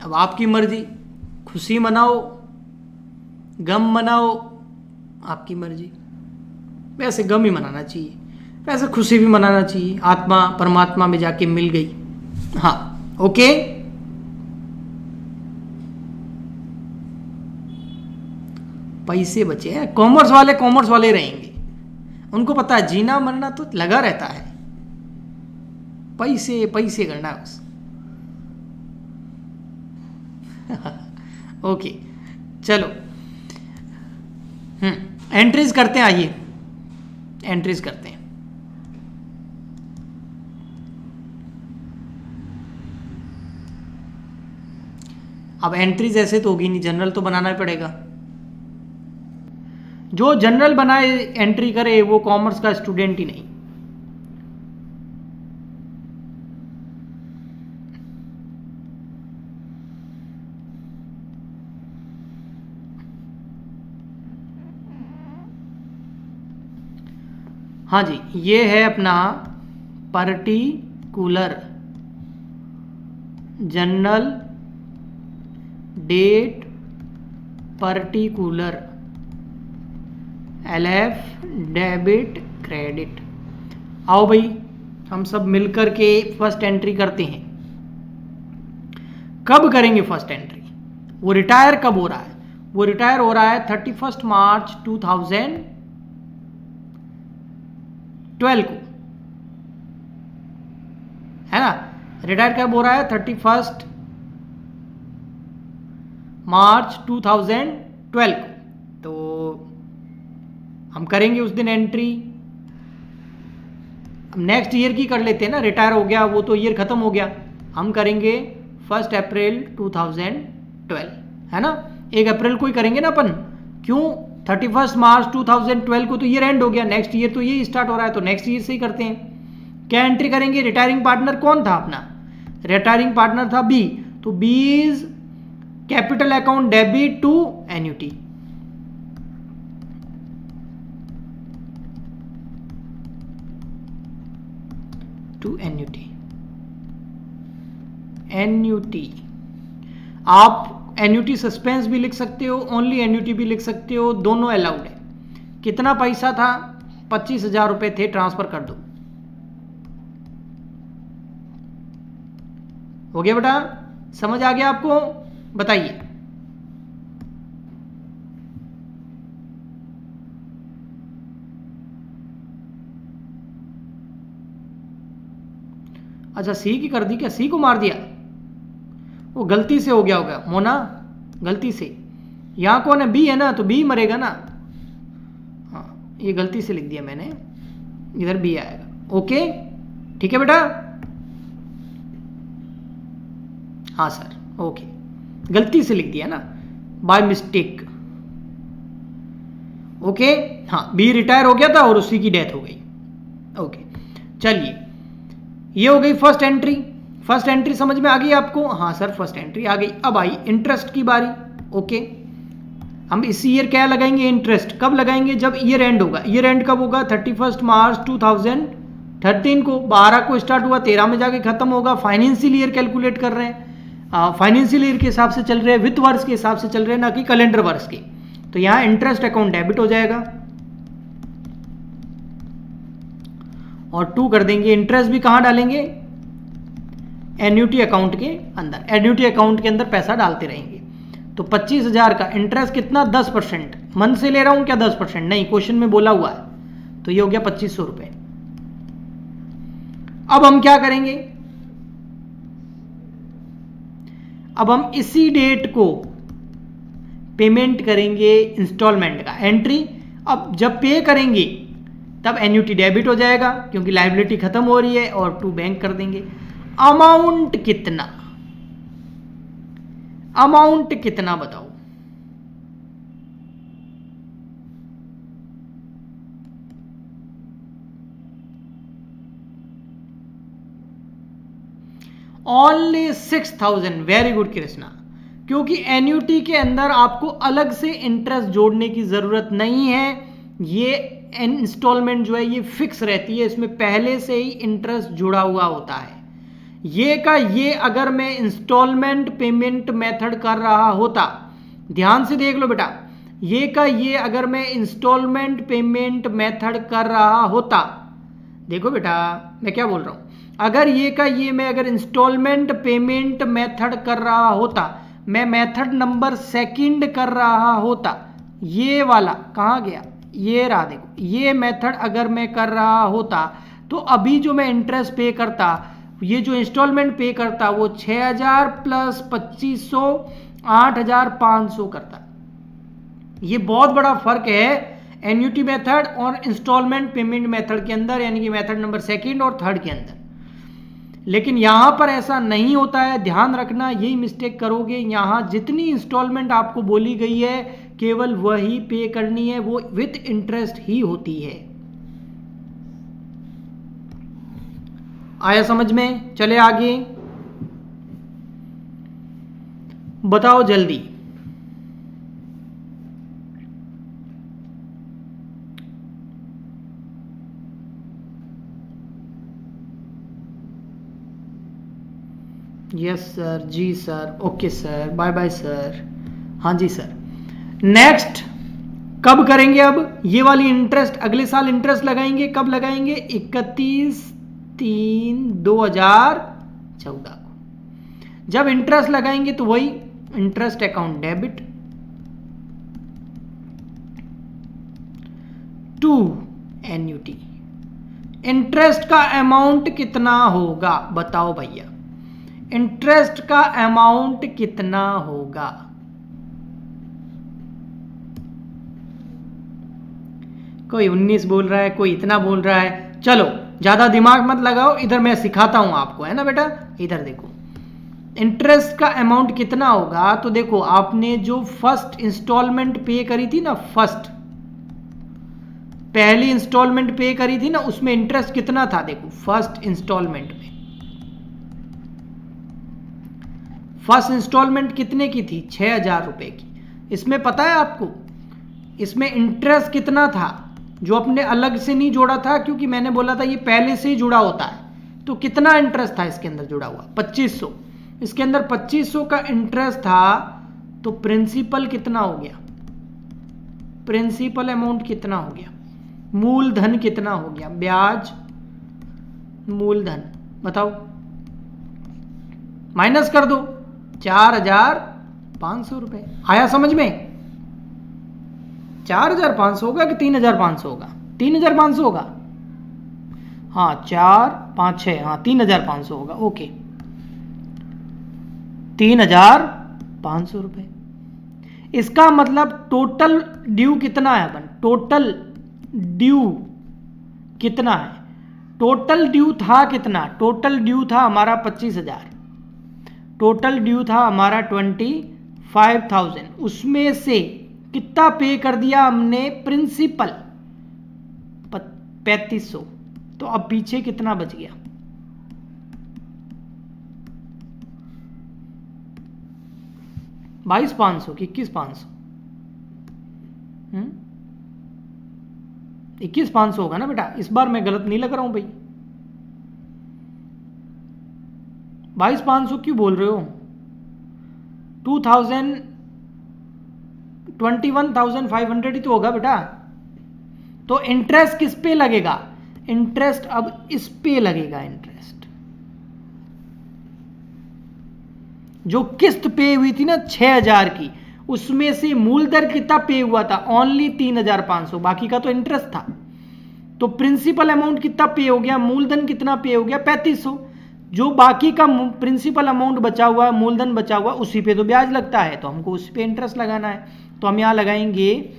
Speaker 1: अब आपकी मर्जी, खुशी मनाओ गम मनाओ, आपकी मर्जी। वैसे गम ही मनाना चाहिए, ऐसे खुशी भी मनाना चाहिए, आत्मा परमात्मा में जाके मिल गई। हाँ ओके, पैसे बचे हैं, कॉमर्स वाले रहेंगे, उनको पता है जीना मरना तो लगा रहता है, पैसे पैसे करना है बस। ओके चलो, एंट्रीज करते हैं, आइए एंट्रीज करते हैं। अब एंट्रीज ऐसे तो होगी नहीं, जनरल तो बनाना ही पड़ेगा। जो जनरल बनाए एंट्री करे वो कॉमर्स का स्टूडेंट ही नहीं। हाँ जी, ये है अपना particular journal date particular LF debit credit. आओ भाई हम सब मिलकर के फर्स्ट एंट्री करते हैं। कब करेंगे फर्स्ट एंट्री? वो रिटायर कब हो रहा है? वो रिटायर हो रहा है 31 मार्च 2012 को, है ना। रिटायर कब हो रहा है? 31 मार्च 2012 को। तो हम करेंगे उस दिन एंट्री। अब नेक्स्ट ईयर की कर लेते हैं ना, रिटायर हो गया वो तो ईयर खत्म हो गया। हम करेंगे 1 अप्रैल 2012, है ना। 1 अप्रैल को ही करेंगे ना अपन, क्यों? 31 मार्च 2012 को तो ईयर एंड हो गया, नेक्स्ट ईयर तो ये स्टार्ट हो रहा है, तो नेक्स्ट ईयर से ही करते हैं। क्या एंट्री करेंगे? रिटायरिंग पार्टनर कौन था अपना? रिटायरिंग पार्टनर था बी, तो B is capital account debit to annuity. To annuity, annuity आप एन्युटी सस्पेंस भी लिख सकते हो, ओनली एन्युटी भी लिख सकते हो, दोनों अलाउड है। कितना पैसा था? 25,000 रुपए थे, ट्रांसफर कर दो। हो गया बेटा? समझ आ गया आपको? बताइए। अच्छा सी की कर दी क्या? सी को मार दिया? वो गलती से हो गया होगा मोना, गलती से। यहां कौन है? बी है ना, तो बी मरेगा ना। हाँ ये गलती से लिख दिया मैंने, इधर बी आएगा। ओके ठीक है बेटा। हाँ सर ओके, गलती से लिख दिया ना, बाय मिस्टेक। ओके हाँ, बी रिटायर हो गया था और उसी की डेथ हो गई। ओके चलिए, ये हो गई फर्स्ट एंट्री। फर्स्ट एंट्री समझ में आ गई आपको? हाँ सर फर्स्ट एंट्री आ गई। अब आई इंटरेस्ट की बारी। ओके, हम इस ईयर क्या लगाएंगे? इंटरेस्ट। कब लगाएंगे? जब ईयर एंड होगा। ईयर एंड कब होगा? 31 मार्च 2013 को। 12 को स्टार्ट हुआ, 13 में जाके खत्म होगा। फाइनेंशियल ईयर कैलकुलेट कर रहे हैं, फाइनेंशियल ईयर के हिसाब से चल रहे हैं, वित्त वर्ष के हिसाब से चल रहे हैं, ना कि कैलेंडर वर्ष के। तो यहाँ इंटरेस्ट अकाउंट डेबिट हो जाएगा और 2 कर देंगे। इंटरेस्ट भी कहाँ डालेंगे? एन्युटी अकाउंट के अंदर। एन्युटी अकाउंट के अंदर पैसा डालते रहेंगे। तो 25,000 का इंटरेस्ट कितना? 10%। मन से ले रहा हूं क्या 10%? नहीं, क्वेश्चन में बोला हुआ है। तो ये हो गया 2500 रुपए। अब हम क्या करेंगे? अब हम इसी डेट को पेमेंट करेंगे इंस्टॉलमेंट का। एंट्री अब जब पे करेंगे तब एन्युटी डेबिट हो जाएगा क्योंकि लायबिलिटी खत्म हो रही है, और 2 बैंक कर देंगे। अमाउंट कितना? अमाउंट कितना बताओ? ओनली 6,000। वेरी गुड कृष्णा, क्योंकि एन्युटी के अंदर आपको अलग से इंटरेस्ट जोड़ने की जरूरत नहीं है। ये इंस्टॉलमेंट जो है ये फिक्स रहती है, इसमें पहले से ही इंटरेस्ट जुड़ा हुआ होता है। ये का ये अगर मैं इंस्टॉलमेंट पेमेंट मेथड कर रहा होता, ध्यान से देख लो बेटा, ये का ये अगर मैं इंस्टॉलमेंट पेमेंट मेथड कर रहा होता, देखो बेटा मैं क्या बोल रहा हूँ, अगर ये का ये मैं अगर इंस्टॉलमेंट पेमेंट मेथड कर रहा होता, मैं मेथड नंबर सेकंड कर रहा होता, ये वाला कहाँ गया, ये रहा देखो, ये मेथड अगर मैं कर रहा होता तो अभी जो मैं इंटरेस्ट पे करता, ये जो इंस्टॉलमेंट पे करता वो 6000 प्लस 2500 8500 करता। ये बहुत बड़ा फर्क है एन्युटी मेथड और इंस्टॉलमेंट पेमेंट मेथड के अंदर, यानी कि मेथड नंबर सेकंड और थर्ड के अंदर। लेकिन यहां पर ऐसा नहीं होता है, ध्यान रखना, यही मिस्टेक करोगे। यहां जितनी इंस्टॉलमेंट आपको बोली गई है केवल वही पे करनी है, वो विथ इंटरेस्ट ही होती है। आया समझ में? चले आगे, बताओ जल्दी। यस सर, जी sir, okay sir, bye bye sir, हाँ जी सर। नेक्स्ट कब करेंगे? अब ये वाली इंटरेस्ट अगले साल इंटरेस्ट लगाएंगे, कब लगाएंगे? 31/3/2014 को जब इंटरेस्ट लगाएंगे तो वही interest account debit to annuity. Interest का अमाउंट कितना होगा बताओ भैया, इंटरेस्ट का अमाउंट कितना होगा? कोई 19 बोल रहा है, कोई इतना बोल रहा है। चलो ज्यादा दिमाग मत लगाओ, इधर मैं सिखाता हूं आपको, है ना बेटा। इधर देखो इंटरेस्ट का अमाउंट कितना होगा। तो देखो आपने जो फर्स्ट इंस्टॉलमेंट पे करी थी ना, फर्स्ट पहली इंस्टॉलमेंट पे करी थी ना, उसमें इंटरेस्ट कितना था? देखो फर्स्ट इंस्टॉलमेंट में फर्स्ट इंस्टॉलमेंट कितने की थी? 6000 रुपए की। इसमें पता है आपको इसमें इंटरेस्ट कितना था, जो अपने अलग से नहीं जोड़ा था, क्योंकि मैंने बोला था ये पहले से ही जुड़ा होता है। तो कितना इंटरेस्ट था इसके अंदर जुड़ा हुआ? 2500। इसके अंदर 2500 का इंटरेस्ट था, तो प्रिंसिपल कितना हो गया? प्रिंसिपल अमाउंट कितना हो गया? मूलधन कितना हो गया? ब्याज मूलधन बताओ, माइनस कर दो, 4500 रुपए। आया समझ में? 4500 होगा कि 3500 होगा? 3500 होगा, हाँ 4 5 6, हाँ 3500 होगा। ओके 3500 रुपए। इसका मतलब टोटल ड्यू कितना है अपन? टोटल ड्यू कितना है? टोटल ड्यू था कितना? टोटल ड्यू था हमारा 25,000। टोटल ड्यू था हमारा 25,000। उसमें से कितना पे कर दिया हमने? प्रिंसिपल 3500। तो अब पीछे कितना बच गया? 22,500 कि 21,500? 21,500 होगा ना बेटा। इस बार मैं गलत नहीं लग रहा हूं भाई। 22,500 क्यों बोल रहे हो? 21,500 ही तो होगा बेटा। तो इंटरेस्ट किस पे लगेगा? इंटरेस्ट अब इस पे लगेगा। इंटरेस्ट जो किस्त पे हुई थी ना 6000 की, उसमें से मूलधन कितना पे हुआ था? ओनली 3500, बाकी का तो इंटरेस्ट था। तो प्रिंसिपल अमाउंट कितना पे हो गया? मूलधन कितना पे हो गया? 3500। जो बाकी का प्रिंसिपल अमाउंट बचा हुआ है, मूलधन बचा हुआ, उसी पे तो ब्याज लगता है, तो हमको उसी पे इंटरेस्ट लगाना है। तो हम यहां लगाएंगे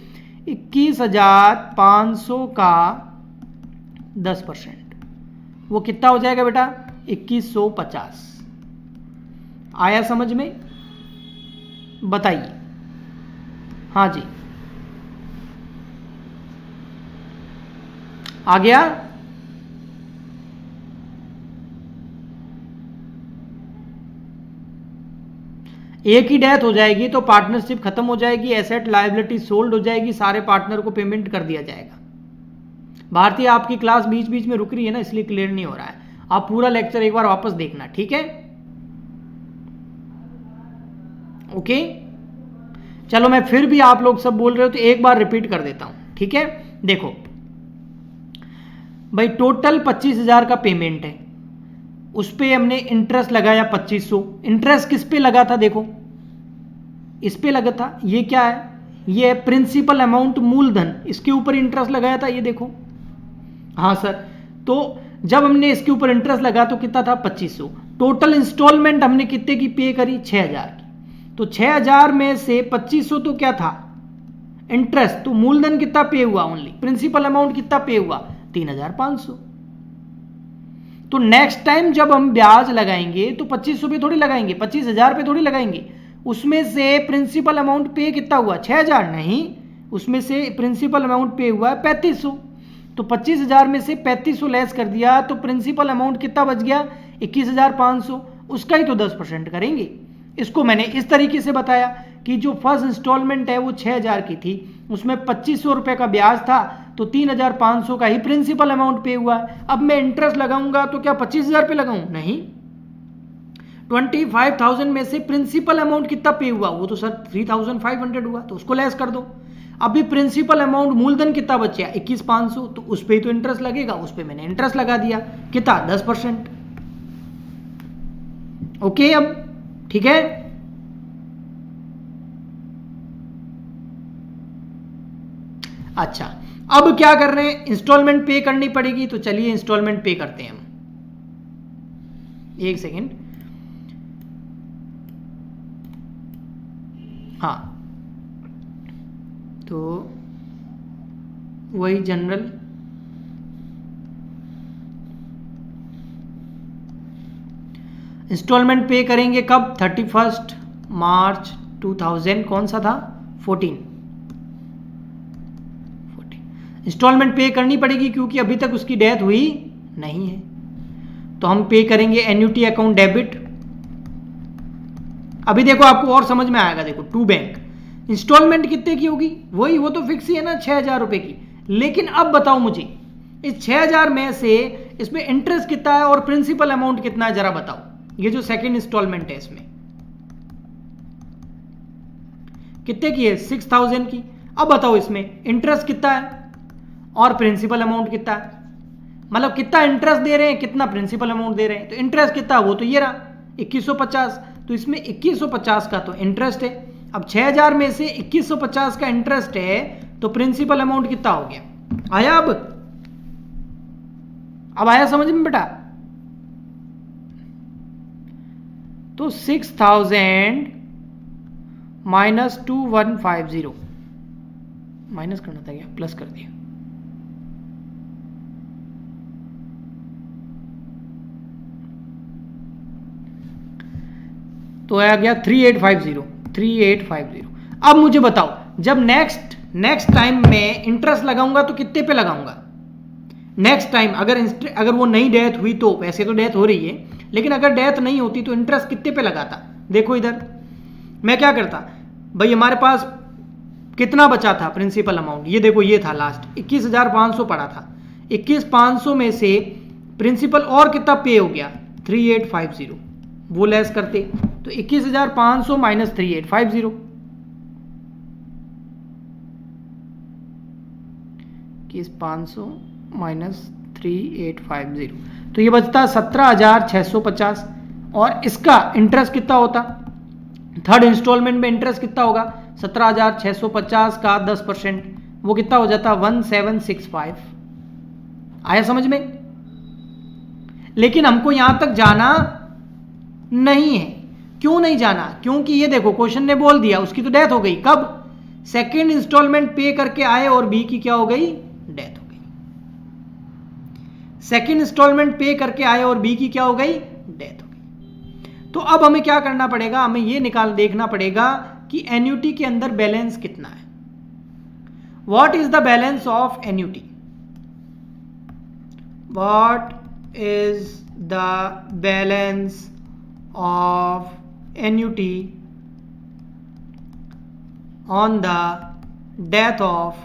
Speaker 1: 21,500 का 10%। वो कितना हो जाएगा बेटा? 2150। आया समझ में? बताइए। हाँ जी, आ गया? एक ही डेथ हो जाएगी तो पार्टनरशिप खत्म हो जाएगी, एसेट लायबिलिटी सोल्ड हो जाएगी, सारे पार्टनर को पेमेंट कर दिया जाएगा। भारतीय आपकी क्लास बीच बीच में रुक रही है ना, इसलिए क्लियर नहीं हो रहा है। आप पूरा लेक्चर एक बार वापस देखना, ठीक है? ओके चलो, मैं फिर भी आप लोग सब बोल रहे हो तो एक बार रिपीट कर देता हूं, ठीक है? देखो भाई टोटल 25,000 का पेमेंट है, उस पे हमने इंटरेस्ट लगाया 2500। इंटरेस्ट किस पे लगा था, देखो इस पे लगा था। ये क्या है, ये है प्रिंसिपल अमाउंट मूलधन, इसके ऊपर इंटरेस्ट लगाया था, ये देखो। हाँ सर, तो जब हमने इसके ऊपर इंटरेस्ट लगा तो कितना था 2500। टोटल इंस्टॉलमेंट हमने कितने की पे करी 6000 की। तो 6000 में से 2500 तो क्या था इंटरेस्ट, तो मूलधन कितना पे हुआ, ओनली प्रिंसिपल अमाउंट कितना पे हुआ 3500। तो नेक्स्ट टाइम जब हम ब्याज लगाएंगे तो 2500 पे थोड़ी लगाएंगे, 25,000 पे थोड़ी लगाएंगे। उसमें से प्रिंसिपल अमाउंट पे कितना हुआ 6000, नहीं, उसमें से प्रिंसिपल अमाउंट पे हुआ 3500। तो 25,000 में से 3500 लेस कर दिया तो प्रिंसिपल अमाउंट कितना बच गया 21,500। उसका ही तो 10% करेंगे। इसको मैंने इस तरीके से बताया कि जो फर्स्ट इंस्टॉलमेंट है वो 6000 की थी, उसमें 2500 रुपए का ब्याज था, तो 3500 का ही प्रिंसिपल अमाउंट पे हुआ है। अब मैं इंटरेस्ट लगाऊंगा तो क्या 25,000 पे लगाऊं, नहीं, 25,000 में से प्रिंसिपल अमाउंट कितना पे हुआ, वो तो सर 3,500 हुआ, तो उसको लेस कर दो। अभी प्रिंसिपल अमाउंट मूलधन कितना बचा 21,500, तो उस पर ही तो इंटरेस्ट लगेगा, उस पर मैंने इंटरेस्ट लगा दिया, कितना 10%। ओके, अब ठीक है। अच्छा, अब क्या कर रहे हैं, इंस्टॉलमेंट पे करनी पड़ेगी, तो चलिए इंस्टॉलमेंट पे करते हैं हम। एक सेकेंड, हाँ, तो वही जनरल इंस्टॉलमेंट पे करेंगे कब, 31 मार्च 2000 कौन सा था 14 इंस्टॉलमेंट पे करनी पड़ेगी क्योंकि अभी तक उसकी डेथ हुई नहीं है। तो हम पे करेंगे एन्युटी अकाउंट डेबिट। अभी देखो आपको और समझ में आएगा, देखो टू बैंक इंस्टॉलमेंट कितने की होगी, वही, वो तो फिक्स ही है ना 6,000 रुपए की। लेकिन अब बताओ मुझे इस 6,000 में से इसमें इंटरेस्ट कितना है और प्रिंसिपल अमाउंट कितना है, जरा बताओ। ये जो सेकंड इंस्टॉलमेंट है इसमें कितने की है 6,000 की। अब बताओ इसमें इंटरेस्ट कितना है और प्रिंसिपल अमाउंट कितना है, मतलब कितना इंटरेस्ट दे रहे हैं कितना प्रिंसिपल अमाउंट दे रहे हैं। तो इंटरेस्ट कितना, वो तो ये रहा 2150, तो इसमें 2150 का तो इंटरेस्ट है। अब 6,000 में से 2150 का इंटरेस्ट है तो प्रिंसिपल अमाउंट कितना हो गया, आया अब आया समझ में बेटा। तो 6,000 माइनस 2150, माइनस करना था क्या, प्लस कर दिया, तो आ गया 3850। अब मुझे बताओ जब नेक्स्ट टाइम मैं इंटरेस्ट लगाऊंगा तो कितने पे लगाऊंगा नेक्स्ट टाइम, अगर वो नई डेथ हुई तो, वैसे तो डेथ हो रही है, लेकिन अगर डेथ नहीं होती तो इंटरेस्ट कितने पे लगाता। देखो इधर मैं क्या करता भाई, हमारे पास कितना बचा था प्रिंसिपल अमाउंट, ये देखो ये था लास्ट 21,500 पड़ा था, 21,500 में से प्रिंसिपल और कितना पे हो गया 3850, वो लेस करते तो 21,500 माइनस 3850, 21,500 माइनस 3850, तो ये बचता 17,650। और इसका इंटरेस्ट कितना होता, थर्ड इंस्टॉलमेंट में इंटरेस्ट कितना होगा 17,650 का 10%, वो कितना हो जाता 1765। आया समझ में। लेकिन हमको यहां तक जाना नहीं है, क्यों नहीं जाना, क्योंकि ये देखो क्वेश्चन ने बोल दिया उसकी तो डेथ हो गई, कब, सेकेंड इंस्टॉलमेंट पे करके आए और बी की क्या हो गई, डेथ हो गई। सेकेंड इंस्टॉलमेंट पे करके आए और बी की क्या हो गई, डेथ हो गई। तो अब हमें क्या करना पड़ेगा, हमें ये देखना पड़ेगा कि एन्युटी के अंदर बैलेंस कितना है। What is the balance of annuity, what is the balance of annuity on the death of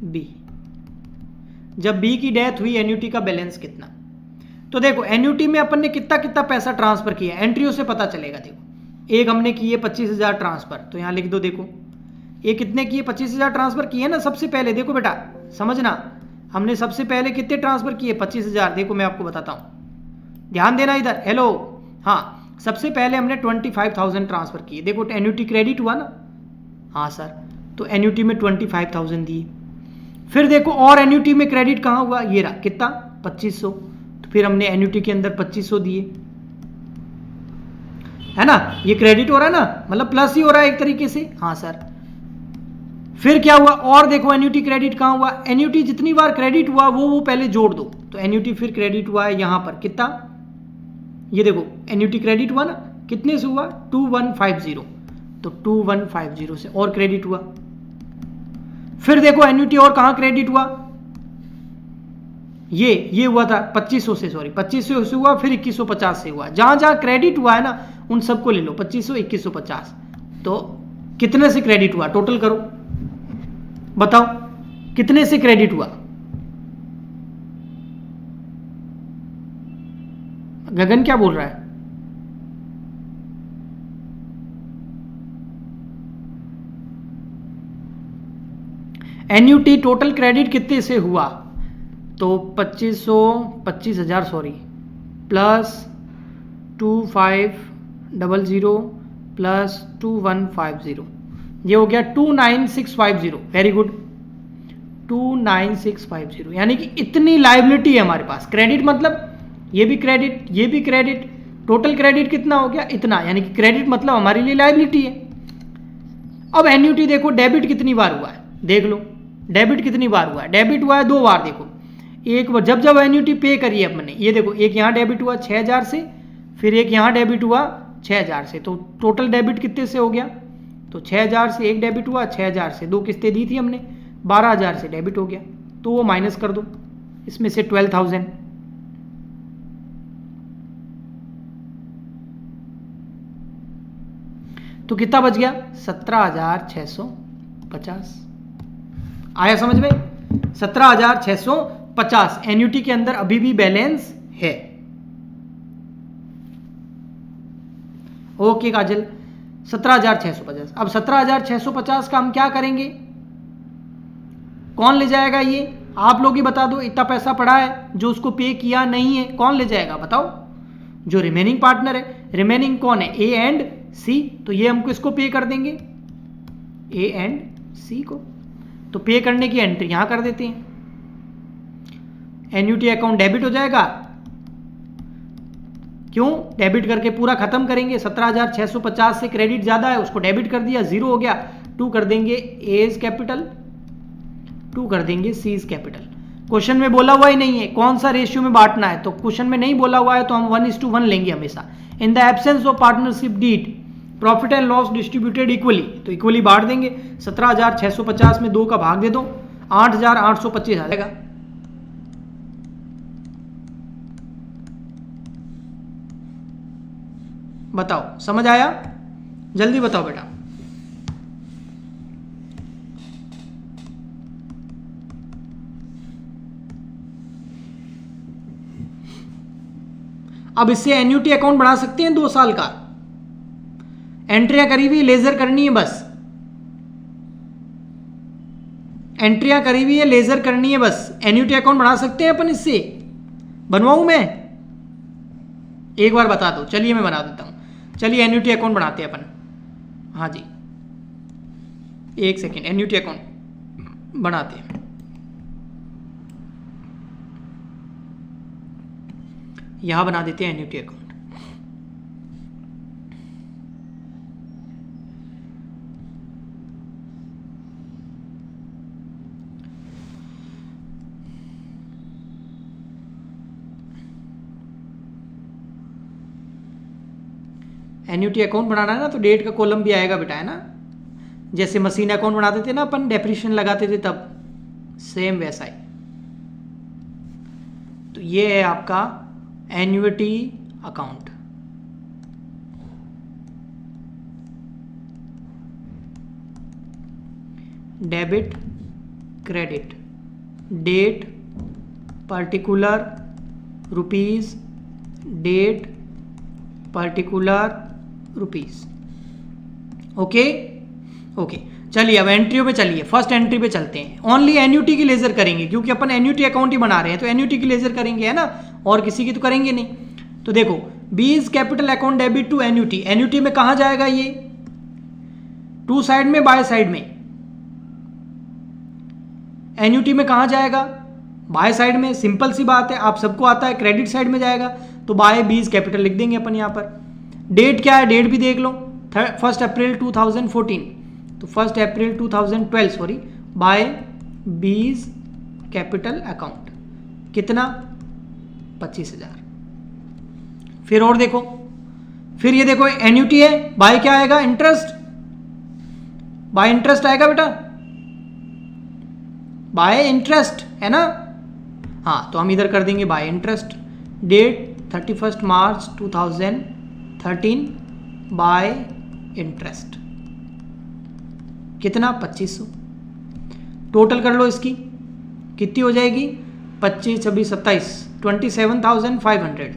Speaker 1: B. जब बी की डेथ हुई एन्युटी का बैलेंस कितना। तो देखो एन्युटी में अपन ने कितना कितना पैसा ट्रांसफर किया, एंट्रियों से पता चलेगा। देखो एक हमने किए 25,000 ट्रांसफर, तो यहां लिख दो, देखो ये कितने किए 25,000 ट्रांसफर किए ना सबसे पहले। देखो बेटा समझना, हमने सबसे पहले कितने ट्रांसफर किए? 25,000। देखो मैं आपको बताता हूँ, ध्यान देना इधर। हेलो, हाँ, सबसे पहले हमने 25,000 ट्रांसफर किए। देखो एन्युटी क्रेडिट हुआ ना, हाँ सर, तो एन्युटी में 25,000 दिए। फिर देखो और एन्युटी में क्रेडिट कहाँ हुआ? ये रहा, कितना? 2500। तो फिर हमने एन्युटी के अंदर 2500 दिए, है ना? ये क्रेडिट हो रहा है ना, मतलब प्लस ही हो रहा है एक तरीके से। हाँ सर। फिर क्या हुआ? और देखो एन्युटी क्रेडिट कहाँ हुआ? एन्युटी जितनी बार क्रेडिट हुआ वो पहले जोड़ दो। तो एन्युटी फिर क्रेडिट हुआ है यहाँ पर, कितना? ये देखो एन्युटी क्रेडिट हुआ ना, कितने से हुआ? 2150। तो 2150 से और क्रेडिट हुआ। फिर देखो एन्युटी और कहाँ क्रेडिट हुआ? ये हुआ था 2500 से, सॉरी 2500 से हुआ, फिर 2150 से हुआ। जहां जहां क्रेडिट हुआ है ना उन सबको ले लो, 2500, 2150। तो कितने से क्रेडिट हुआ? टोटल करो, बताओ कितने से क्रेडिट हुआ? गगन क्या बोल रहा है? एन्युटी टोटल क्रेडिट कितने से हुआ? तो 25,000 सॉरी, प्लस 2500 प्लस 2150, ये हो गया 29650। Very good, 29650। यानी कि इतनी लाइबिलिटी है हमारे पास। क्रेडिट मतलब ये भी क्रेडिट, ये भी क्रेडिट, टोटल क्रेडिट कितना हो गया? इतना। यानी कि क्रेडिट मतलब हमारे लिए लाइबिलिटी है। अब एन्युटी देखो डेबिट कितनी बार हुआ है, देख लो डेबिट कितनी बार हुआ है। डेबिट हुआ है 2 बार। देखो एक बार जब एन्युटी पे करी है अपने, ये देखो एक यहाँ डेबिट हुआ 6000 से, फिर एक यहाँ डेबिट हुआ 6000 से। तो टोटल डेबिट कितने से हो गया? तो 6000 से एक डेबिट हुआ, 6000 से 2 किस्तें दी थी हमने, 12000 से डेबिट हो गया। तो वो माइनस कर दो इसमें से 12,000। तो कितना बच गया? 17,650। आया समझ में? 17,650 एन्युटी के अंदर अभी भी बैलेंस है। ओके काजल, 17,650। अब 17,650 का हम क्या करेंगे? कौन ले जाएगा? ये आप लोग ही बता दो। इतना पैसा पड़ा है जो उसको पे किया नहीं है, कौन ले जाएगा बताओ? जो रिमेनिंग पार्टनर है। रिमेनिंग कौन है? ए एंड सी। तो ये हम किसको पे कर देंगे? ए एंड सी को। तो पे करने की एंट्री यहां कर देते हैं। एन्युटी अकाउंट डेबिट हो जाएगा। क्यों डेबिट करके पूरा खत्म करेंगे? 17,650 से क्रेडिट ज्यादा है, उसको डेबिट कर दिया, 0 हो गया। 2 कर देंगे एज कैपिटल, 2 कर देंगे सीज कैपिटल। क्वेश्चन में बोला हुआ ही नहीं है कौन सा रेशियो में बांटना है, तो क्वेश्चन में नहीं बोला हुआ है तो हम 1:1 लेंगे हमेशा। In the absence of partnership deed, profit and loss distributed equally, तो इक्वली बांट देंगे। 17,650 में 2 का भाग दे दो, 8,825 आ जाएगा। बताओ समझ आया? जल्दी बताओ बेटा। अब इससे एन्युटी अकाउंट बना सकते हैं 2 साल का। एंट्रियां करी हुई, लेजर करनी है बस। एंट्रियां करी हुई है, लेजर करनी है बस। एन्युटी अकाउंट बना सकते हैं अपन इससे। बनवाऊं मैं? एक बार बता दो, चलिए मैं बना देता हूं। चलिए एन्युटी अकाउंट बनाते हैं अपन। हाँ जी, एक सेकेंड, एन्युटी अकाउंट बनाते हैं। यहां बना देते हैं एन्युटी अकाउंट। एन्युटी अकाउंट बनाना है ना, तो डेट का कॉलम भी आएगा बेटा, है ना? जैसे मशीन अकाउंट बनाते थे ना अपन, डेप्रिसिएशन लगाते थे तब, सेम वैसा ही। तो ये है आपका annuity account. Debit credit, date particular rupees, date particular rupees. Okay okay. चलिए अब एंट्रियों पे चलिए, फर्स्ट एंट्री पे चलते हैं। ओनली एन्यूटी की लेजर करेंगे क्योंकि अपन एन्यूटी अकाउंट ही बना रहे हैं, तो एन्यूटी की लेजर करेंगे, है ना, और किसी की तो करेंगे नहीं। तो देखो B is capital account debit to annuity. Annuity में कहां जाएगा ये? टू साइड में, बाय साइड में। एन्यूटी में कहां जाएगा? बाय साइड में। सिंपल सी बात है, आप सबको आता है, क्रेडिट साइड में जाएगा, तो बाय बी इज कैपिटल लिख देंगे अपन यहां पर। डेट क्या है? डेट भी देख लो, 1 अप्रैल 2014, तो 1 April 2012 sorry, by B's capital account कितना? 25,000। फिर और देखो, फिर ये देखो एन्यूटी है, बाय क्या आएगा? इंटरेस्ट, बाय इंटरेस्ट आएगा बेटा, बाय इंटरेस्ट, है ना। हाँ, तो हम इधर कर देंगे by interest. Date 31 March 2013, by interest कितना? 2500। टोटल कर लो इसकी, कितनी हो जाएगी? 25, 26, 27, 27,500।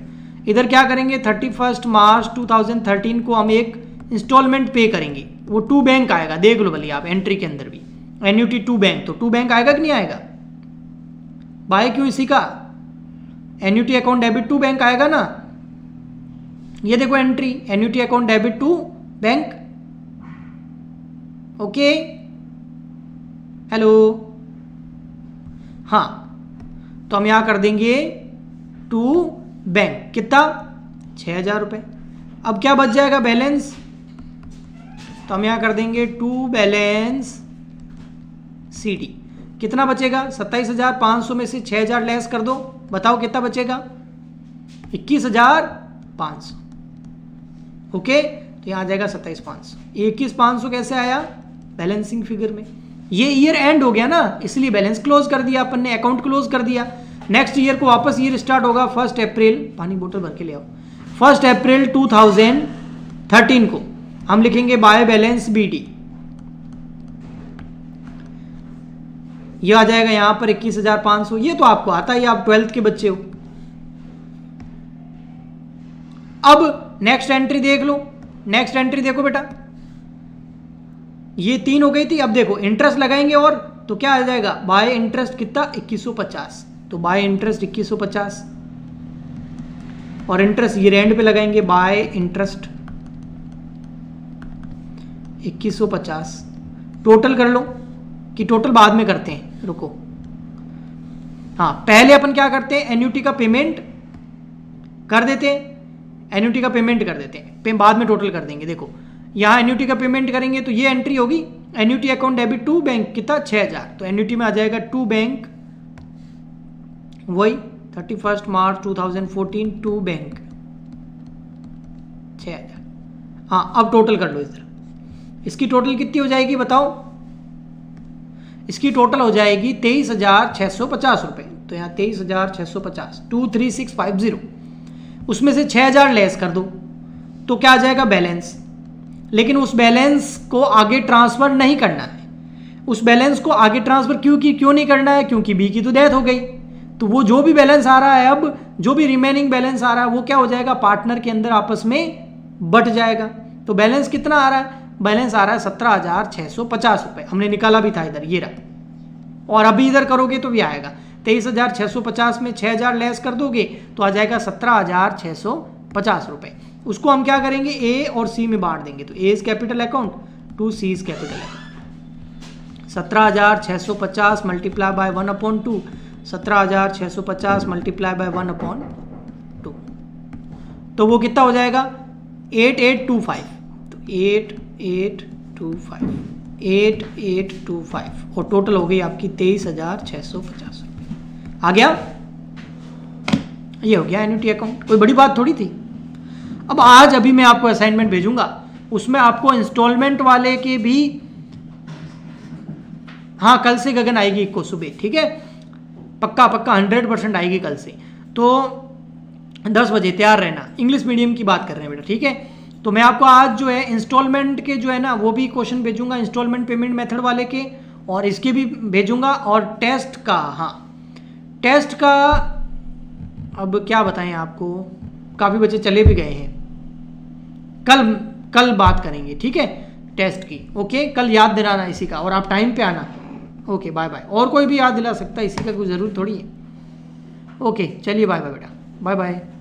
Speaker 1: इधर क्या करेंगे? 31 मार्च 2013 को हम एक इंस्टॉलमेंट पे करेंगे, वो टू बैंक आएगा, देख लो भले आप एंट्री के अंदर भी, एन्यूटी टू बैंक, तो टू बैंक आएगा कि नहीं आएगा? बाय क्यों इसी का? Annuity account debit to bank आएगा ना। ये देखो entry, annuity account debit to bank, okay, hello. हाँ, तो हम यहां कर देंगे टू बैंक, कितना? 6,000 रुपये। अब क्या बच जाएगा? बैलेंस, तो हम यहां कर देंगे टू बैलेंस सी डी। कितना बचेगा? 27,500 में से 6,000 लेस कर दो, बताओ कितना बचेगा? 21,500, ओके। तो यहां आ जाएगा 27,500। 21,500 कैसे आया? बैलेंसिंग फिगर में। ये ईयर एंड हो गया ना, इसलिए बैलेंस क्लोज कर दिया अपन ने, अकाउंट क्लोज कर दिया। नेक्स्ट ईयर को वापस ईयर स्टार्ट होगा 1 अप्रैल, पानी बोतल भर के ले आओ, 1 अप्रैल 2013 को हम लिखेंगे बाय बैलेंस बी डी। ये आ जाएगा यहां पर 21,500। ये तो आपको आता ही, आप 12th के बच्चे हो। अब नेक्स्ट एंट्री देख लो, नेक्स्ट एंट्री देखो बेटा, ये 3 हो गई थी। अब देखो इंटरेस्ट लगाएंगे, और तो क्या आ जाएगा? बाय इंटरेस्ट कितना? 2150। तो बाय इंटरेस्ट 2150, और इंटरेस्ट ईयर एंड पे लगाएंगे, बाय इंटरेस्ट 2150। टोटल कर लो, कि टोटल बाद में करते हैं, रुको। हाँ, पहले अपन क्या करते हैं? एन्यूटी का पेमेंट कर देते हैं, एन्यूटी का पेमेंट कर देते हैं, बाद में टोटल कर देंगे। देखो यहाँ एन्यूटी का पेमेंट करेंगे तो ये एंट्री होगी, annuity account debit to bank कितना? 6,000। तो एन्यूटी में आ जाएगा टू बैंक, वही 31 मार्च 2014, टू बैंक 6,000। हाँ, अब टोटल कर लो इधर, इसकी टोटल कितनी हो जाएगी बताओ? इसकी टोटल हो जाएगी 23,650 रुपये। तो यहाँ 23,650, 23650, उसमें से 6,000 लेस कर दो, तो क्या आ जाएगा? बैलेंस। लेकिन उस बैलेंस को आगे ट्रांसफर नहीं करना है। उस बैलेंस को आगे ट्रांसफर क्यों नहीं करना है? क्योंकि बी की तो डेथ हो गई। तो वो जो भी बैलेंस आ रहा है, अब जो भी रिमेनिंग बैलेंस आ रहा है, वो क्या हो जाएगा? पार्टनर के अंदर आपस में बट जाएगा। तो बैलेंस कितना आ रहा है? बैलेंस आ रहा है 17,650 रुपये। हमने निकाला भी था इधर, ये रहा। और अभी इधर करोगे तो भी आएगा 23,650 में 6,000 लेस कर दोगे तो आ जाएगा 17,650 रुपये। उसको हम क्या करेंगे? ए और सी में बांट देंगे। तो A is capital account to C is capital account. 17,650 multiply by 1/2, 17,650 multiply by 1/2, तो वो कितना हो जाएगा? 8825। तो 8825, 8825, और टोटल हो गई आपकी 23,650 रुपये। आ गया? ये हो गया एन्युटी अकाउंट, कोई बड़ी बात थोड़ी थी। अब आज अभी मैं आपको असाइनमेंट भेजूंगा, उसमें आपको इंस्टॉलमेंट वाले के भी, हाँ कल से गगन आएगी इको सुबह, ठीक है, पक्का 100% आएगी कल से। तो 10 बजे तैयार रहना। इंग्लिश मीडियम की बात कर रहे हैं बेटा, ठीक है। तो मैं आपको आज जो है इंस्टॉलमेंट के जो है ना वो भी क्वेश्चन भेजूंगा, इंस्टॉलमेंट पेमेंट मेथड वाले के, और इसके भी भेजूंगा, और टेस्ट का, हाँ टेस्ट का अब क्या बताएं आपको, काफ़ी बच्चे चले भी गए हैं, कल बात करेंगे, ठीक है। टेस्ट की। ओके, कल याद दिलाना इसी का, और आप टाइम पे आना। Okay bye bye. और कोई भी याद दिला सकता है, इसी का कोई ज़रूरत थोड़ी है। ओके चलिए बाय बाय बेटा, बाय बाय।